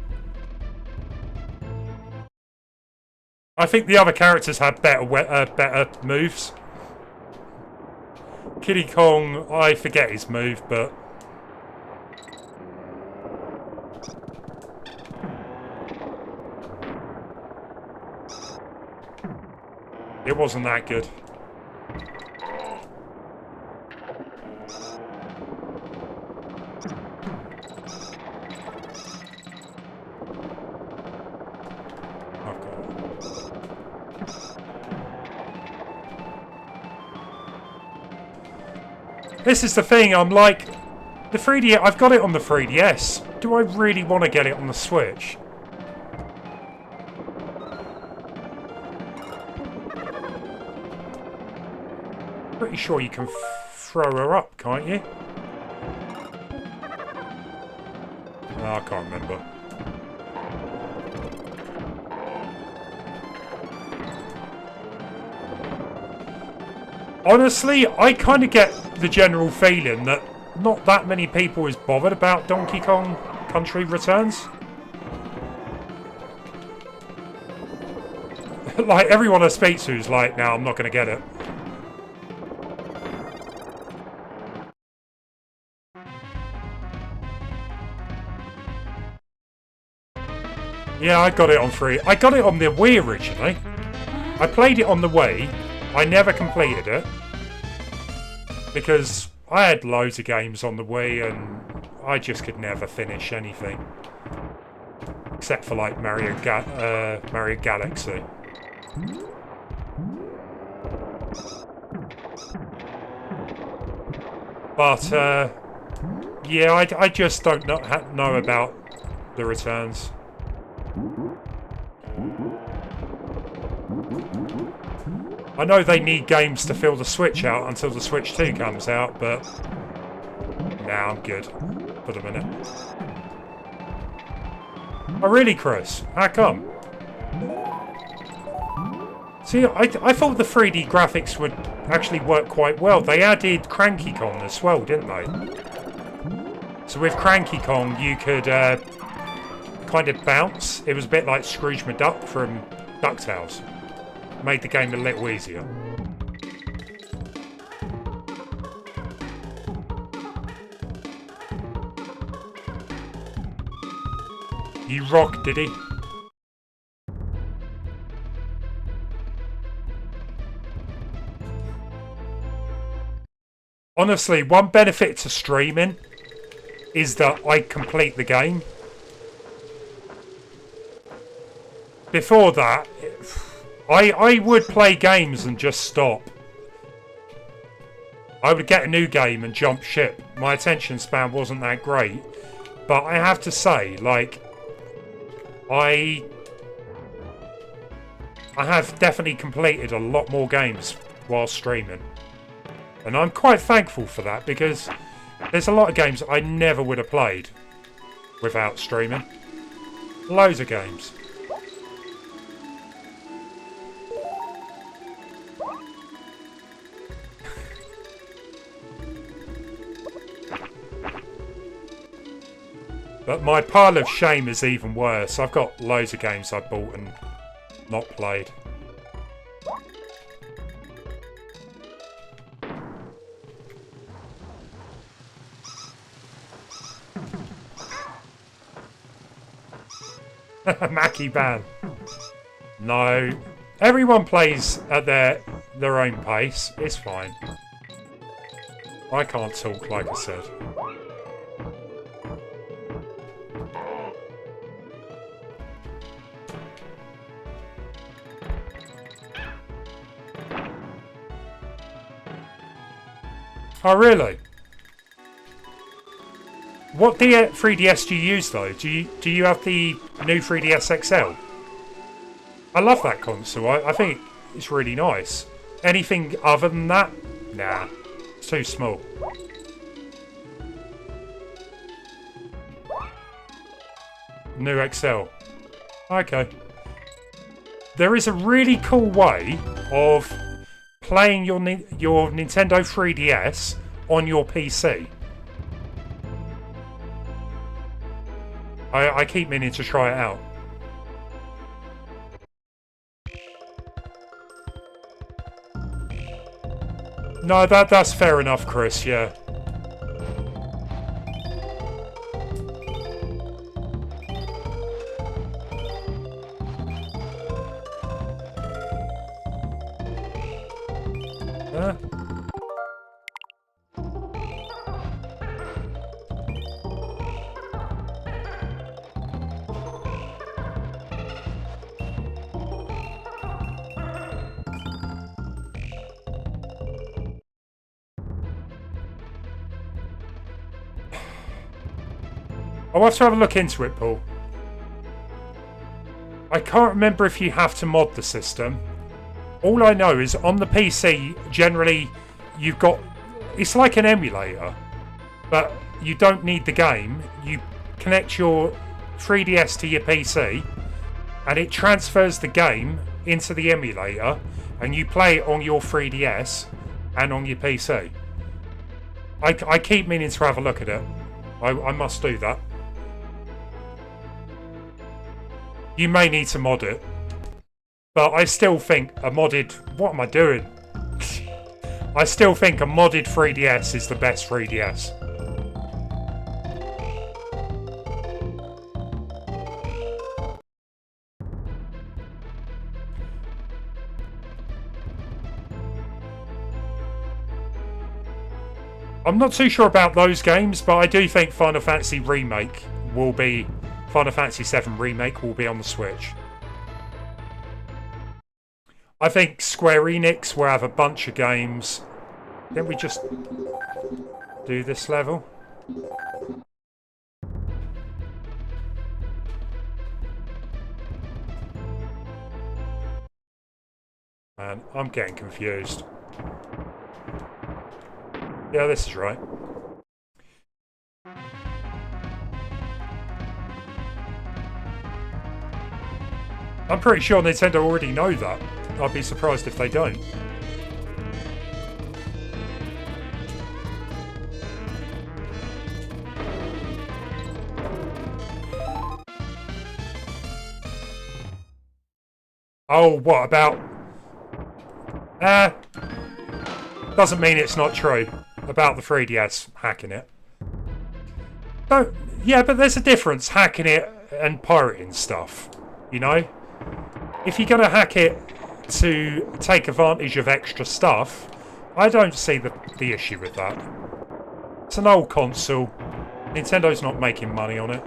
I think the other characters had better moves. Kiddy Kong, I forget his move, but... It wasn't that good. This is the thing, I'm like, the 3DS, I've got it on the 3DS. Do I really want to get it on the Switch? Pretty sure you can throw her up, can't you? I can't remember. Honestly, I kind of get the general feeling that not that many people is bothered about Donkey Kong Country Returns. Like, everyone I speak to is like, no, I'm not going to get it. Yeah, I got it on free. I got it on the Wii originally. I played it on the Wii. I never completed it. Because I had loads of games on the Wii and I just could never finish anything. Except for like Mario Galaxy. But, yeah, I just don't know about the returns. I know they need games to fill the Switch out until the Switch 2 comes out, but nah, I'm good for the minute. Oh really, Chris? How come? See, I thought the 3D graphics would actually work quite well. They added Cranky Kong as well, didn't they? So with Cranky Kong, you could kind of bounce. It was a bit like Scrooge McDuck from DuckTales. Made the game a little easier. You rock, did he? Honestly, one benefit to streaming is that I complete the game. Before that, I would play games and just stop. I would get a new game and jump ship. My attention span wasn't that great. But I have to say, like, I have definitely completed a lot more games while streaming. And I'm quite thankful for that because there's a lot of games I never would have played without streaming. Loads of games. But my pile of shame is even worse. I've got loads of games I bought and not played. Mackie Ban. No. Everyone plays at their own pace. It's fine. I can't talk, like I said. Oh, really? What 3DS do you use, though? Do you have the new 3DS XL? I love that console. I think it's really nice. Anything other than that? Nah. It's too small. New XL. Okay. There is a really cool way of playing your Nintendo 3DS on your PC. I keep meaning to try it out. No, that's fair enough, Chris, yeah. I'll have to have a look into it, Paul. I can't remember if you have to mod the system. All I know is on the PC, generally, you've got... It's like an emulator, but you don't need the game. connect your 3DS to your PC, and it transfers the game into the emulator, and you play it on your 3DS and on your PC. I keep meaning to have a look at it. I must do that. You may need to mod it, but I still think a modded... What am I doing? I still think a modded 3DS is the best 3DS. I'm not too sure about those games, but I do think Final Fantasy VII Remake will be on the Switch. I think Square Enix will have a bunch of games. Didn't we just do this level? Man, I'm getting confused. Yeah, this is right. I'm pretty sure Nintendo already know that. I'd be surprised if they don't. Oh, what about... doesn't mean it's not true about the 3DS hacking it. Don't... Yeah, but there's a difference hacking it and pirating stuff, you know? If you're going to hack it to take advantage of extra stuff, I don't see the issue with that. It's an old console. Nintendo's not making money on it.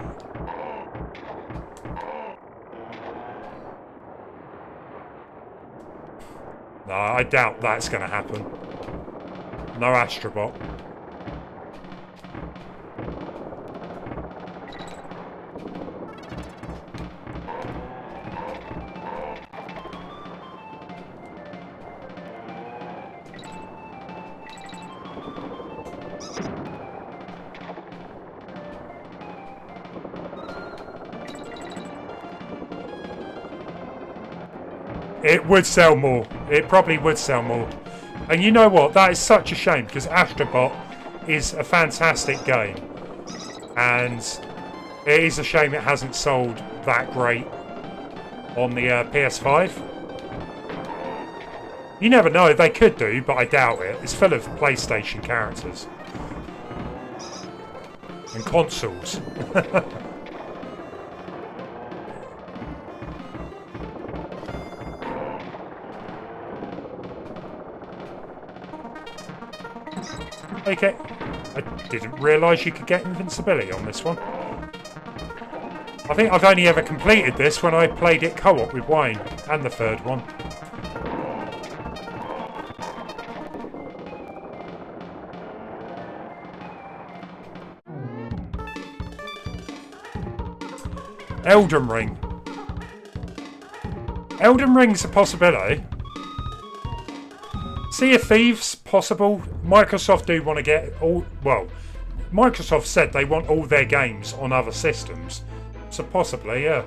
No, I doubt that's going to happen. No Astrobot. It would sell more. It probably would sell more. And you know what? That is such a shame, because Astrobot is a fantastic game. And it is a shame it hasn't sold that great on the PS5. You never know. They could do, but I doubt it. It's full of PlayStation characters. And consoles. Okay, I didn't realise you could get invincibility on this one. I think I've only ever completed this when I played it co-op with Wayne, and the third one. Elden Ring. Elden Ring's a possibility. Sea of Thieves, possible. Microsoft do want to get all... Well, Microsoft said they want all their games on other systems. So possibly, yeah.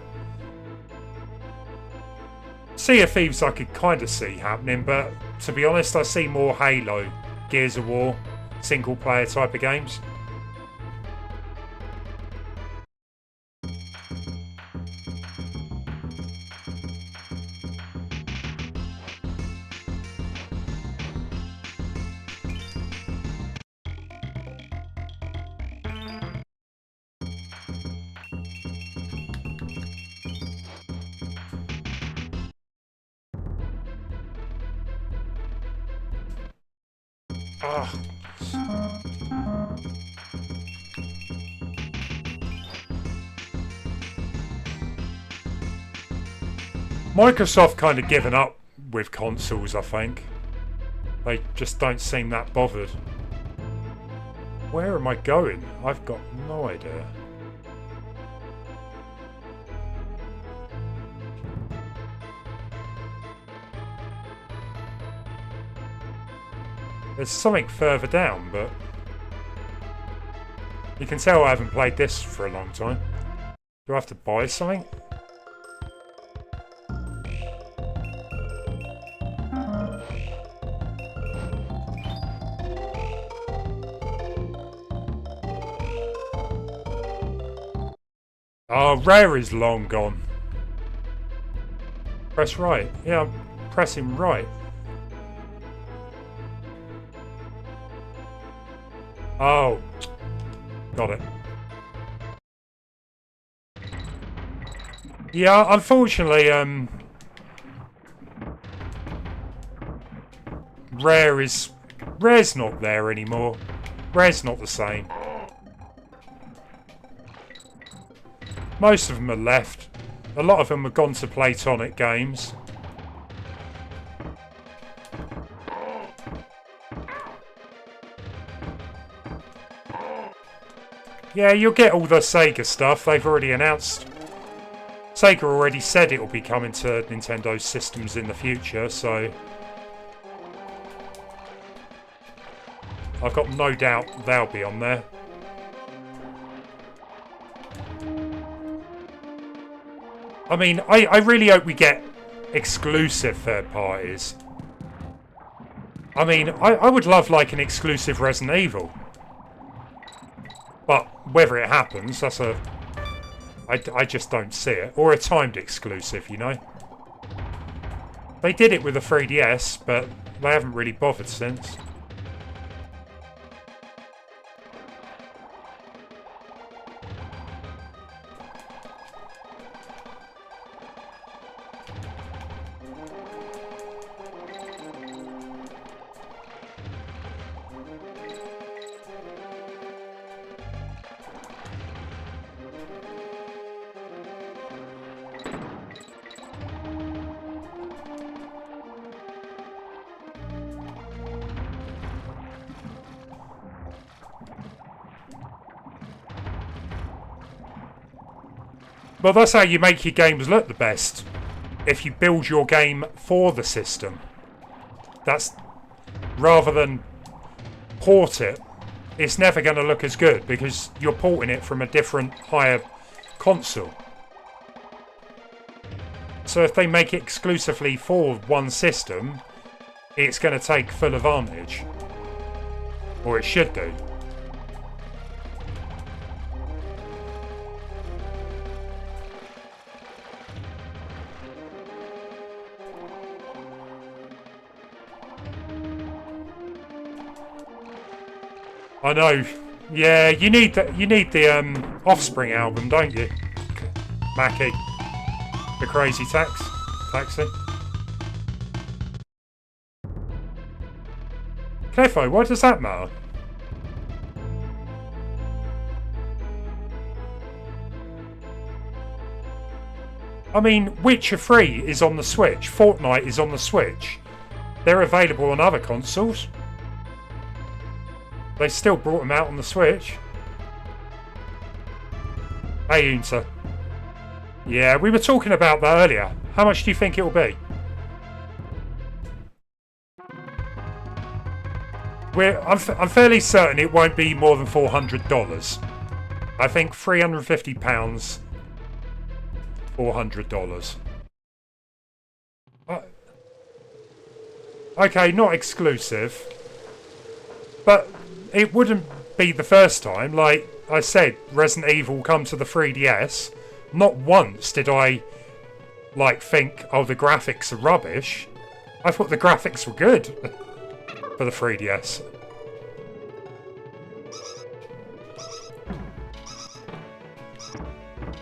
Sea of Thieves I could kind of see happening, but to be honest, I see more Halo, Gears of War, single-player type of games. Microsoft kind of given up with consoles, I think. They just don't seem that bothered. Where am I going? I've got no idea. There's something further down, but... You can tell I haven't played this for a long time. Do I have to buy something? Oh, rare is long gone. Press right. Yeah, I'm pressing right. Oh, got it. Yeah, unfortunately, Rare's not there anymore. Rare's not the same. Most of them are left. A lot of them have gone to Platonic Games. Yeah, you'll get all the Sega stuff. They've already announced. Sega already said it will be coming to Nintendo systems in the future, so I've got no doubt they'll be on there. I mean, I really hope we get exclusive third parties. I mean, I would love like an exclusive Resident Evil. But whether it happens, that's a... I just don't see it. Or a timed exclusive, you know? They did it with the 3DS, but they haven't really bothered since. Well, that's how you make your games look the best. If you build your game for the system. That's... rather than port it, it's never going to look as good because you're porting it from a different, higher console. So if they make it exclusively for one system, it's going to take full advantage. Or it should do. I know. Yeah, you need the Offspring album, don't you? Mackie. The Crazy Taxi. Clefo, why does that matter? I mean, Witcher 3 is on the Switch. Fortnite is on the Switch. They're available on other consoles. They still brought them out on the Switch. Hey, Unta. Yeah, we were talking about that earlier. How much do you think it'll be? I'm fairly certain it won't be more than $400. I think £350, $400. Okay, not exclusive. But it wouldn't be the first time. Like I said, Resident Evil come to the 3DS. Not once did I like think, oh, the graphics are rubbish. I thought the graphics were good for the 3DS.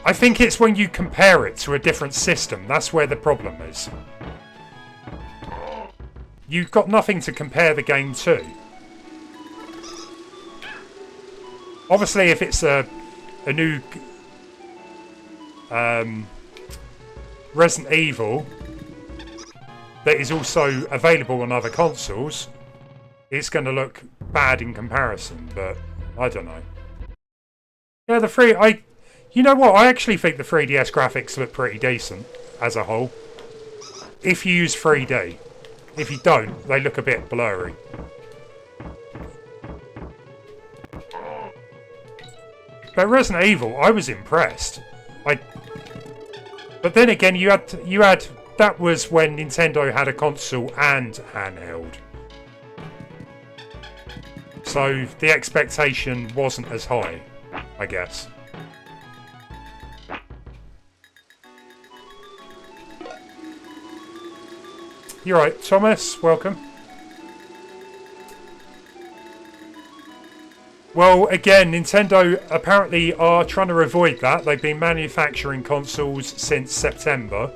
I think it's when you compare it to a different system, that's where the problem is. You've got nothing to compare the game to. Obviously, if it's a new Resident Evil that is also available on other consoles, it's going to look bad in comparison, but I don't know. Yeah, you know what? I actually think the 3DS graphics look pretty decent as a whole. If you use 3D. If you don't, they look a bit blurry. But Resident Evil, I was impressed. But then again, you had that was when Nintendo had a console and handheld. So the expectation wasn't as high, I guess. You're right, Thomas. Welcome. Well, again, Nintendo apparently are trying to avoid that. They've been manufacturing consoles since September.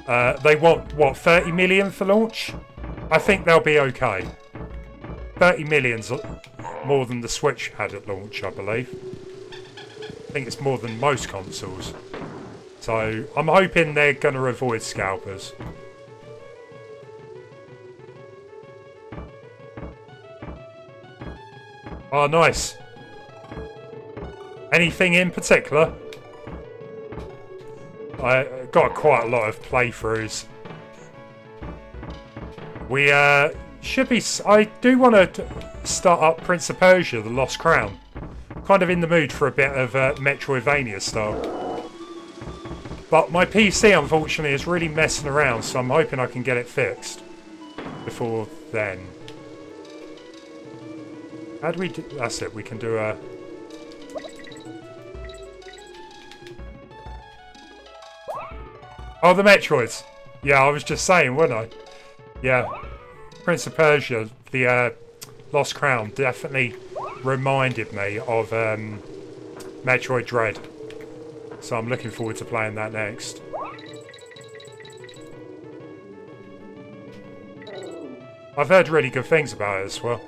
They want, what, 30 million for launch? I think they'll be okay. 30 million's more than the Switch had at launch, I believe. I think it's more than most consoles. So, I'm hoping they're going to avoid scalpers. Oh, nice. Anything in particular? I got quite a lot of playthroughs. We should be... I do want to start up Prince of Persia, The Lost Crown. Kind of in the mood for a bit of Metroidvania style. But my PC, unfortunately, is really messing around, so I'm hoping I can get it fixed before then. How do we do... That's it, we can do a... Oh, the Metroids. Yeah, I was just saying, wasn't I? Yeah. Prince of Persia, the Lost Crown, definitely reminded me of Metroid Dread. So I'm looking forward to playing that next. I've heard really good things about it as well.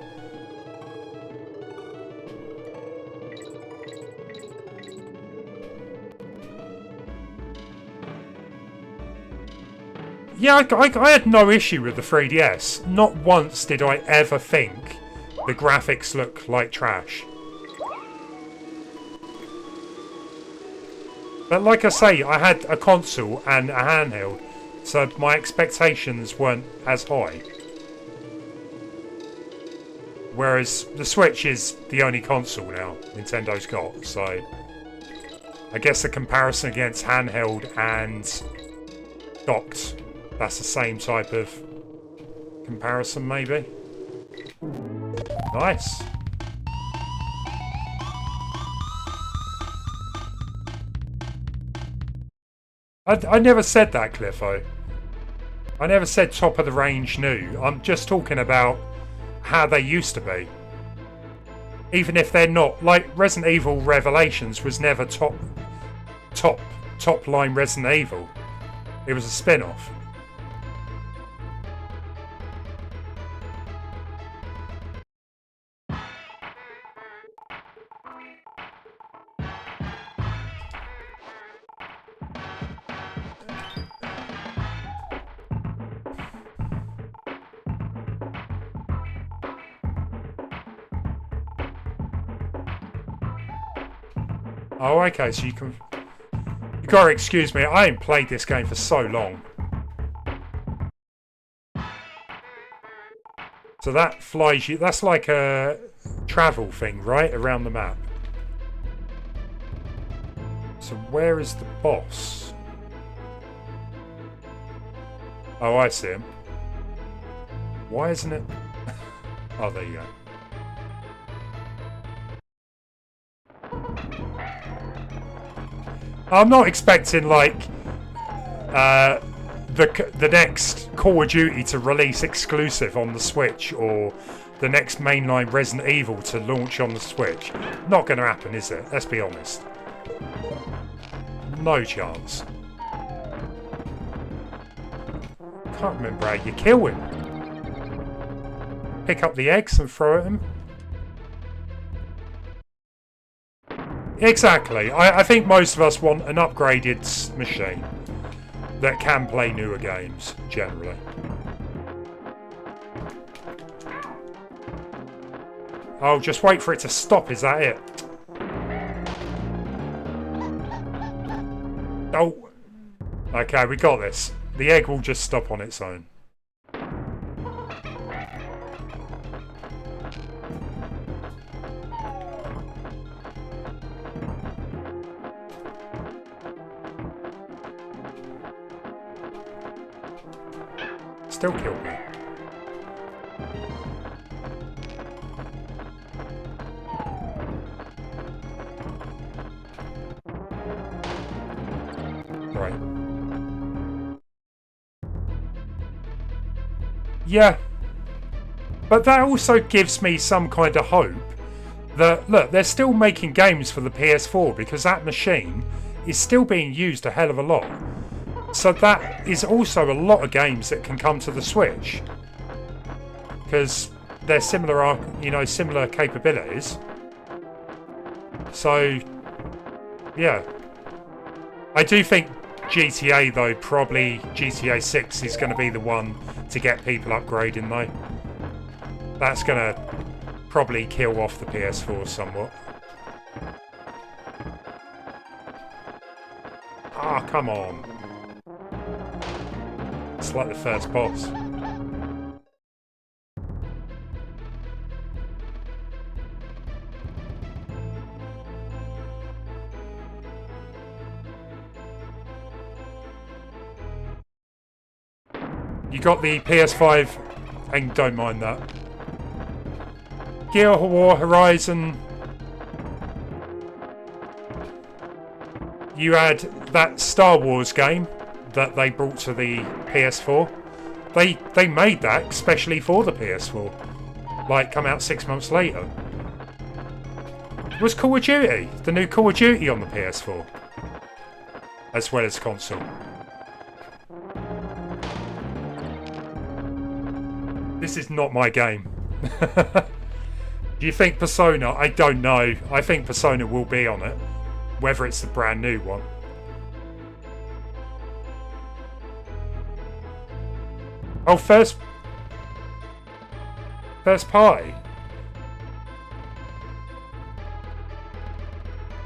Yeah, I had no issue with the 3DS. Not once did I ever think the graphics look like trash. But like I say, I had a console and a handheld, so my expectations weren't as high. Whereas the Switch is the only console now Nintendo's got, so I guess the comparison against handheld and docked, that's the same type of comparison, maybe. Nice. I never said that, Cliffo. I never said top of the range new. I'm just talking about how they used to be. Even if they're not. Like Resident Evil Revelations was never top line Resident Evil. It was a spin-off. Oh, okay, so you can... You gotta excuse me, I ain't played this game for so long. So that flies you... That's like a travel thing, right? Around the map. So where is the boss? Oh, I see him. Why isn't it... Oh, there you go. I'm not expecting, like, the next Call of Duty to release exclusive on the Switch, or the next mainline Resident Evil to launch on the Switch. Not going to happen, is it? Let's be honest. No chance. Can't remember how you kill him. Pick up the eggs and throw at him. Exactly. I think most of us want an upgraded machine that can play newer games, generally. Oh, just wait for it to stop, is that it? Oh. Okay, we got this. The egg will just stop on its own. still killed me. Right. Yeah. But that also gives me some kind of hope that, look, they're still making games for the PS4 because that machine is still being used a hell of a lot. So that is also a lot of games that can come to the Switch. Because they're similar, you know, similar capabilities. So, yeah. I do think GTA, though, probably GTA 6 is going to be the one to get people upgrading, though. That's going to probably kill off the PS4 somewhat. Ah, come on. It's like the first boss. You got the PS5, and don't mind that. Gear of War Horizon. You had that Star Wars game that they brought to the PS4. They made that especially for the PS4. Like, come out 6 months later. It was Call of Duty. The new Call of Duty on the PS4. As well as console. This is not my game. Do you think Persona? I don't know. I think Persona will be on it. Whether it's the brand new one. Oh, first party?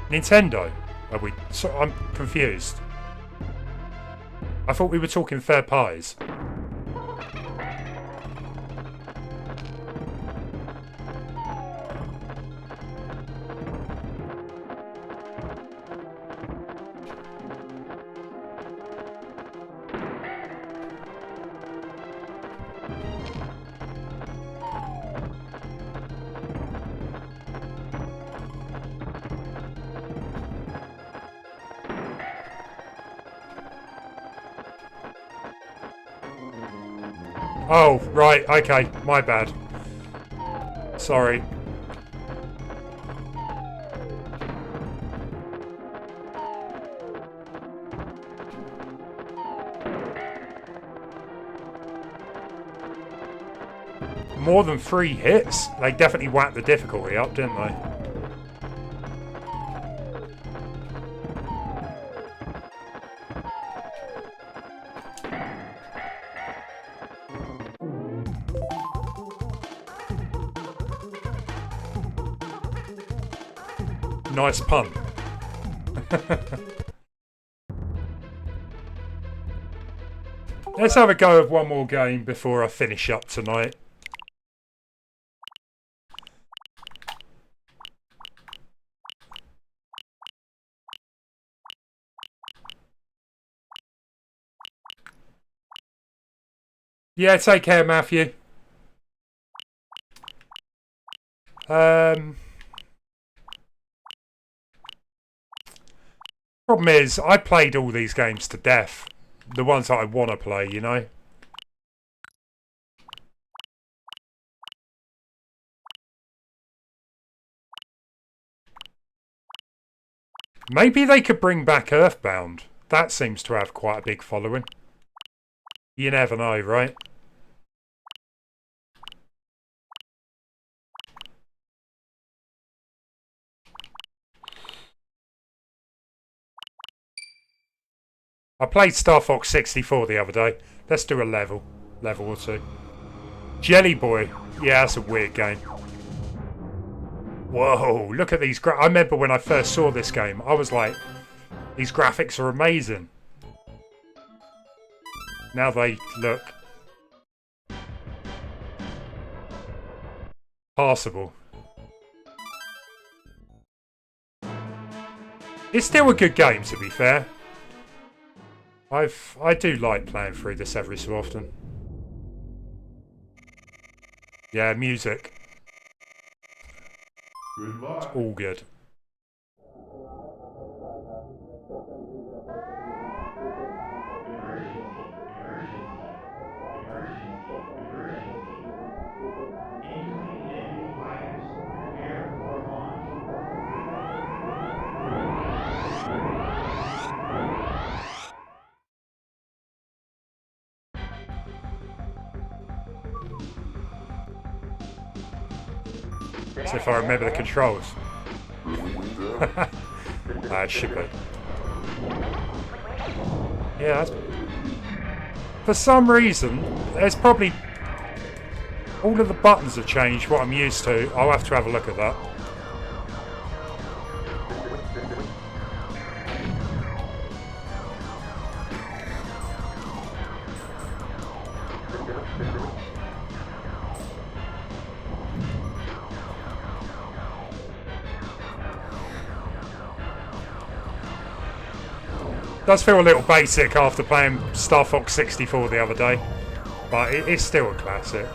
Nintendo? Are we? So I'm confused. I thought we were talking third parties. Oh, right, okay, my bad. Sorry. More than 3 hits? They definitely whacked the difficulty up, didn't they? Nice pun. Let's have a go of one more game before I finish up tonight. Yeah, take care, Matthew. Problem is, I played all these games to death. The ones that I want to play, you know? Maybe they could bring back Earthbound. That seems to have quite a big following. You never know, right? I played Star Fox 64 the other day. Let's do a level or two. Jelly Boy. Yeah, that's a weird game. Whoa, look at these I remember when I first saw this game, I was like, these graphics are amazing. Now they look passable. It's still a good game, to be fair. I do like playing through this every so often. Yeah, music. Good It's luck. all good. So if I remember the controls. It should be. Yeah, for some reason, there's probably... all of the buttons have changed, what I'm used to. I'll have to have a look at that. Does feel a little basic after playing Star Fox 64 the other day, but it's still a classic.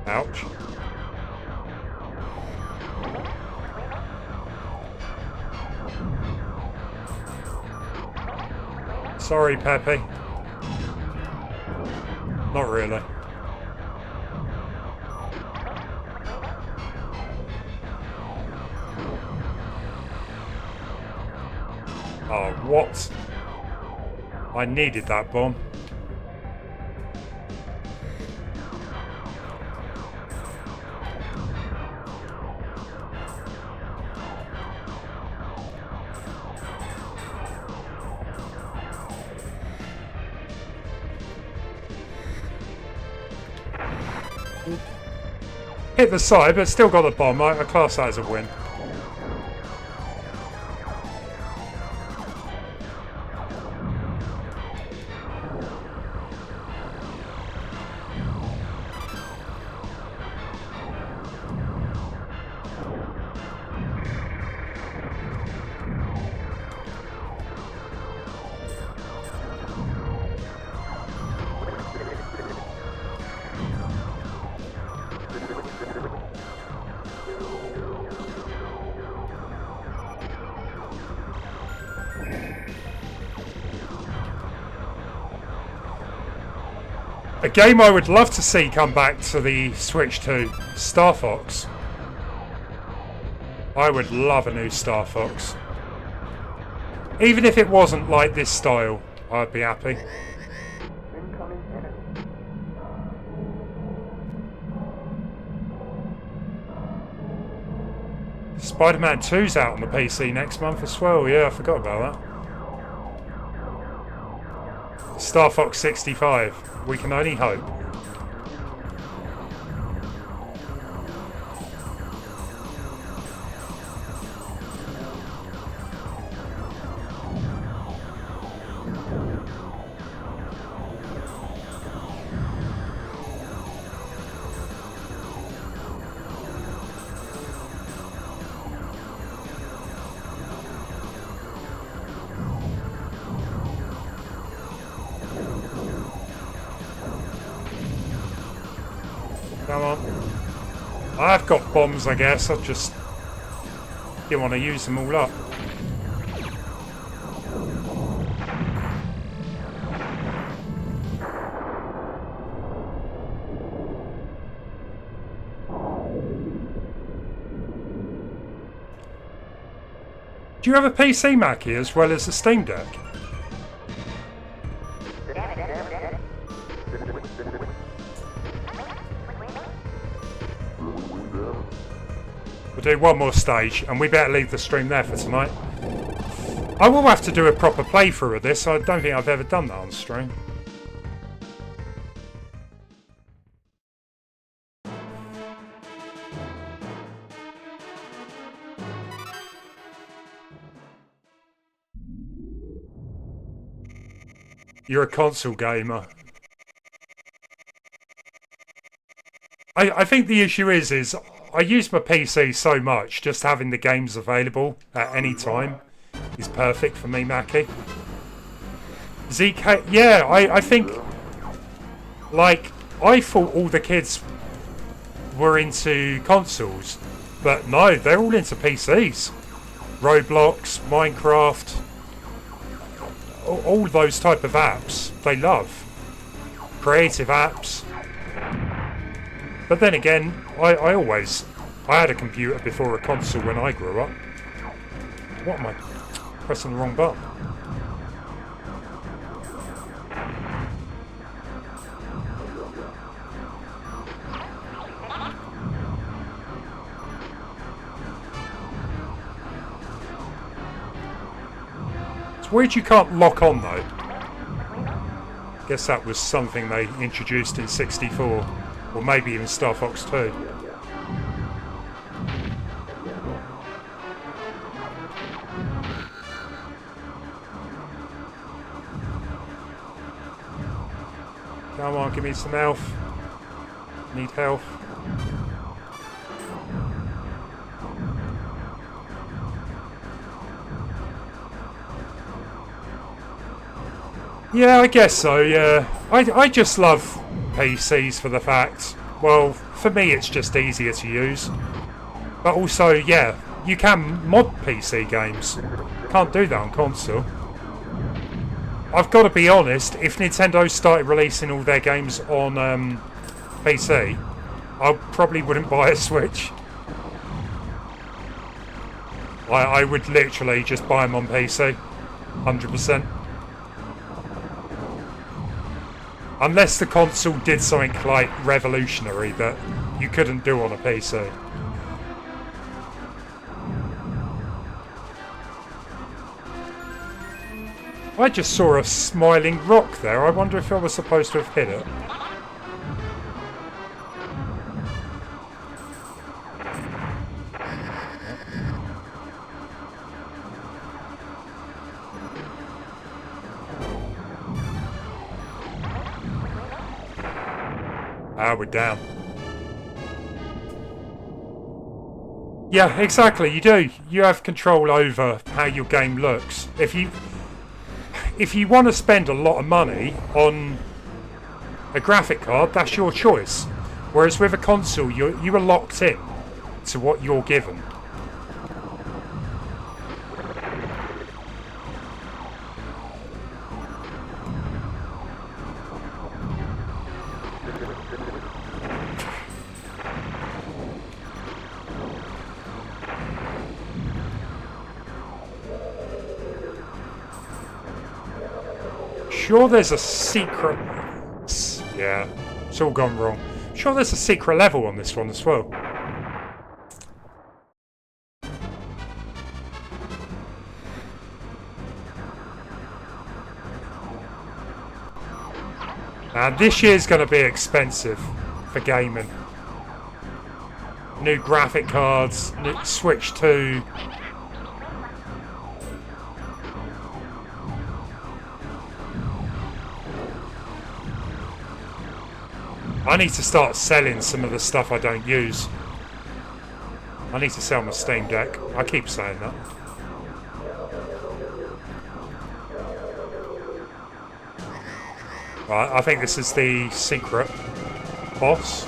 Ouch. Sorry, Peppy. Not really. Oh, what? I needed that bomb. Hit the side, but still got the bomb. I class that as a win. A game I would love to see come back to the Switch 2, Star Fox. I would love a new Star Fox. Even if it wasn't like this style, I'd be happy. Spider-Man 2's out on the PC next month as well. Yeah, I forgot about that. Star Fox 65. We can only hope. Come on. I've got bombs, I guess. I just didn't want to use them all up. Do you have a PC, Mackie, as well as a Steam Deck? We'll do one more stage, and we better leave the stream there for tonight. I will have to do a proper playthrough of this. I don't think I've ever done that on stream. You're a console gamer. I think the issue is I use my PC so much, just having the games available at any time is perfect for me, Mackie. ZK, yeah, I think, like, I thought all the kids were into consoles, but no, they're all into PCs. Roblox, Minecraft, all those type of apps they love. Creative apps. But then again, I had a computer before a console when I grew up. What am I pressing the wrong button? It's weird you can't lock on though. Guess that was something they introduced in 64, or maybe even Star Fox 2. Come on, give me some health. Need health. Yeah, I guess so, yeah. I just love PCs for the fact, well, for me it's just easier to use. But also, yeah, you can mod PC games. Can't do that on console. I've got to be honest, if Nintendo started releasing all their games on PC, I probably wouldn't buy a Switch. I would literally just buy them on PC, 100%. Unless the console did something like revolutionary that you couldn't do on a PC. I just saw a smiling rock there. I wonder if I was supposed to have hit it. Ah, we're down. Yeah, exactly, you do. You have control over how your game looks. If you want to spend a lot of money on a graphic card, that's your choice. Whereas with a console, you are locked in to what you're given. Sure there's a secret... Yeah, it's all gone wrong. Sure there's a secret level on this one as well. And this year's going to be expensive for gaming. New graphic cards, new Switch 2... I need to start selling some of the stuff I don't use. I need to sell my Steam Deck. I keep saying that. Right, I think this is the secret boss.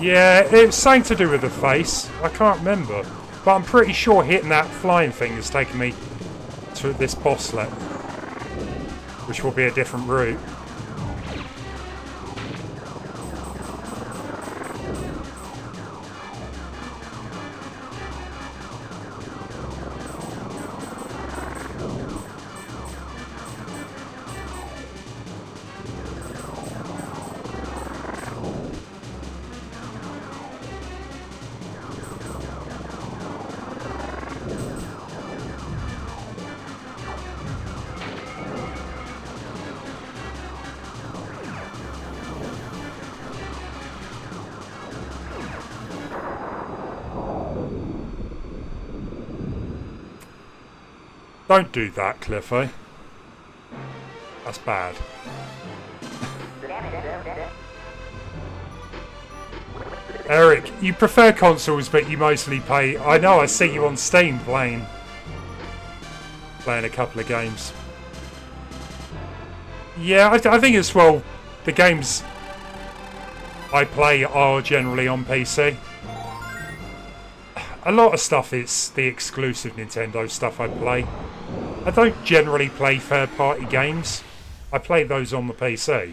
Yeah, it was something to do with the face. I can't remember. But I'm pretty sure hitting that flying thing has taken me to this bosslet. Which will be a different route. Don't do that, Cliffy. That's bad. Eric, you prefer consoles, but you mostly play... I know, I see you on Steam playing a couple of games. Yeah, I think as well, the games I play are generally on PC. A lot of stuff is the exclusive Nintendo stuff I play. I don't generally play third-party games. I play those on the PC.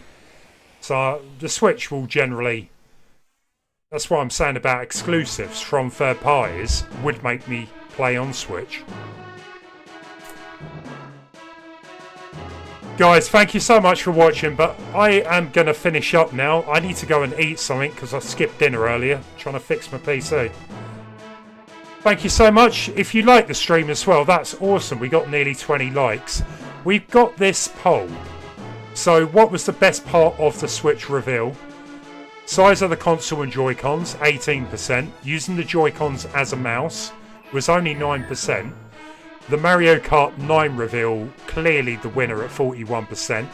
So the Switch will generally... That's what I'm saying about exclusives from third parties would make me play on Switch. Guys, thank you so much for watching, but I am going to finish up now. I need to go and eat something because I skipped dinner earlier, trying to fix my PC. Thank you so much. If you like the stream as well, that's awesome. We got nearly 20 likes. We've got this poll. So what was the best part of the Switch reveal? Size of the console and Joy-Cons, 18%. Using the Joy-Cons as a mouse was only 9%. The Mario Kart 9 reveal, clearly the winner at 41%.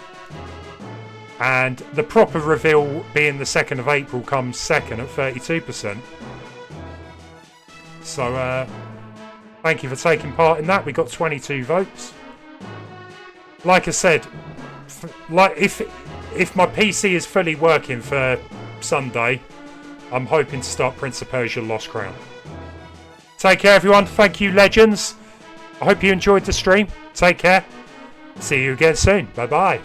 And the proper reveal being the 2nd of April comes second at 32%. So, thank you for taking part in that. We got 22 votes. Like I said, if my PC is fully working for Sunday, I'm hoping to start Prince of Persia Lost Crown. Take care, everyone. Thank you, legends. I hope you enjoyed the stream. Take care. See you again soon. Bye-bye.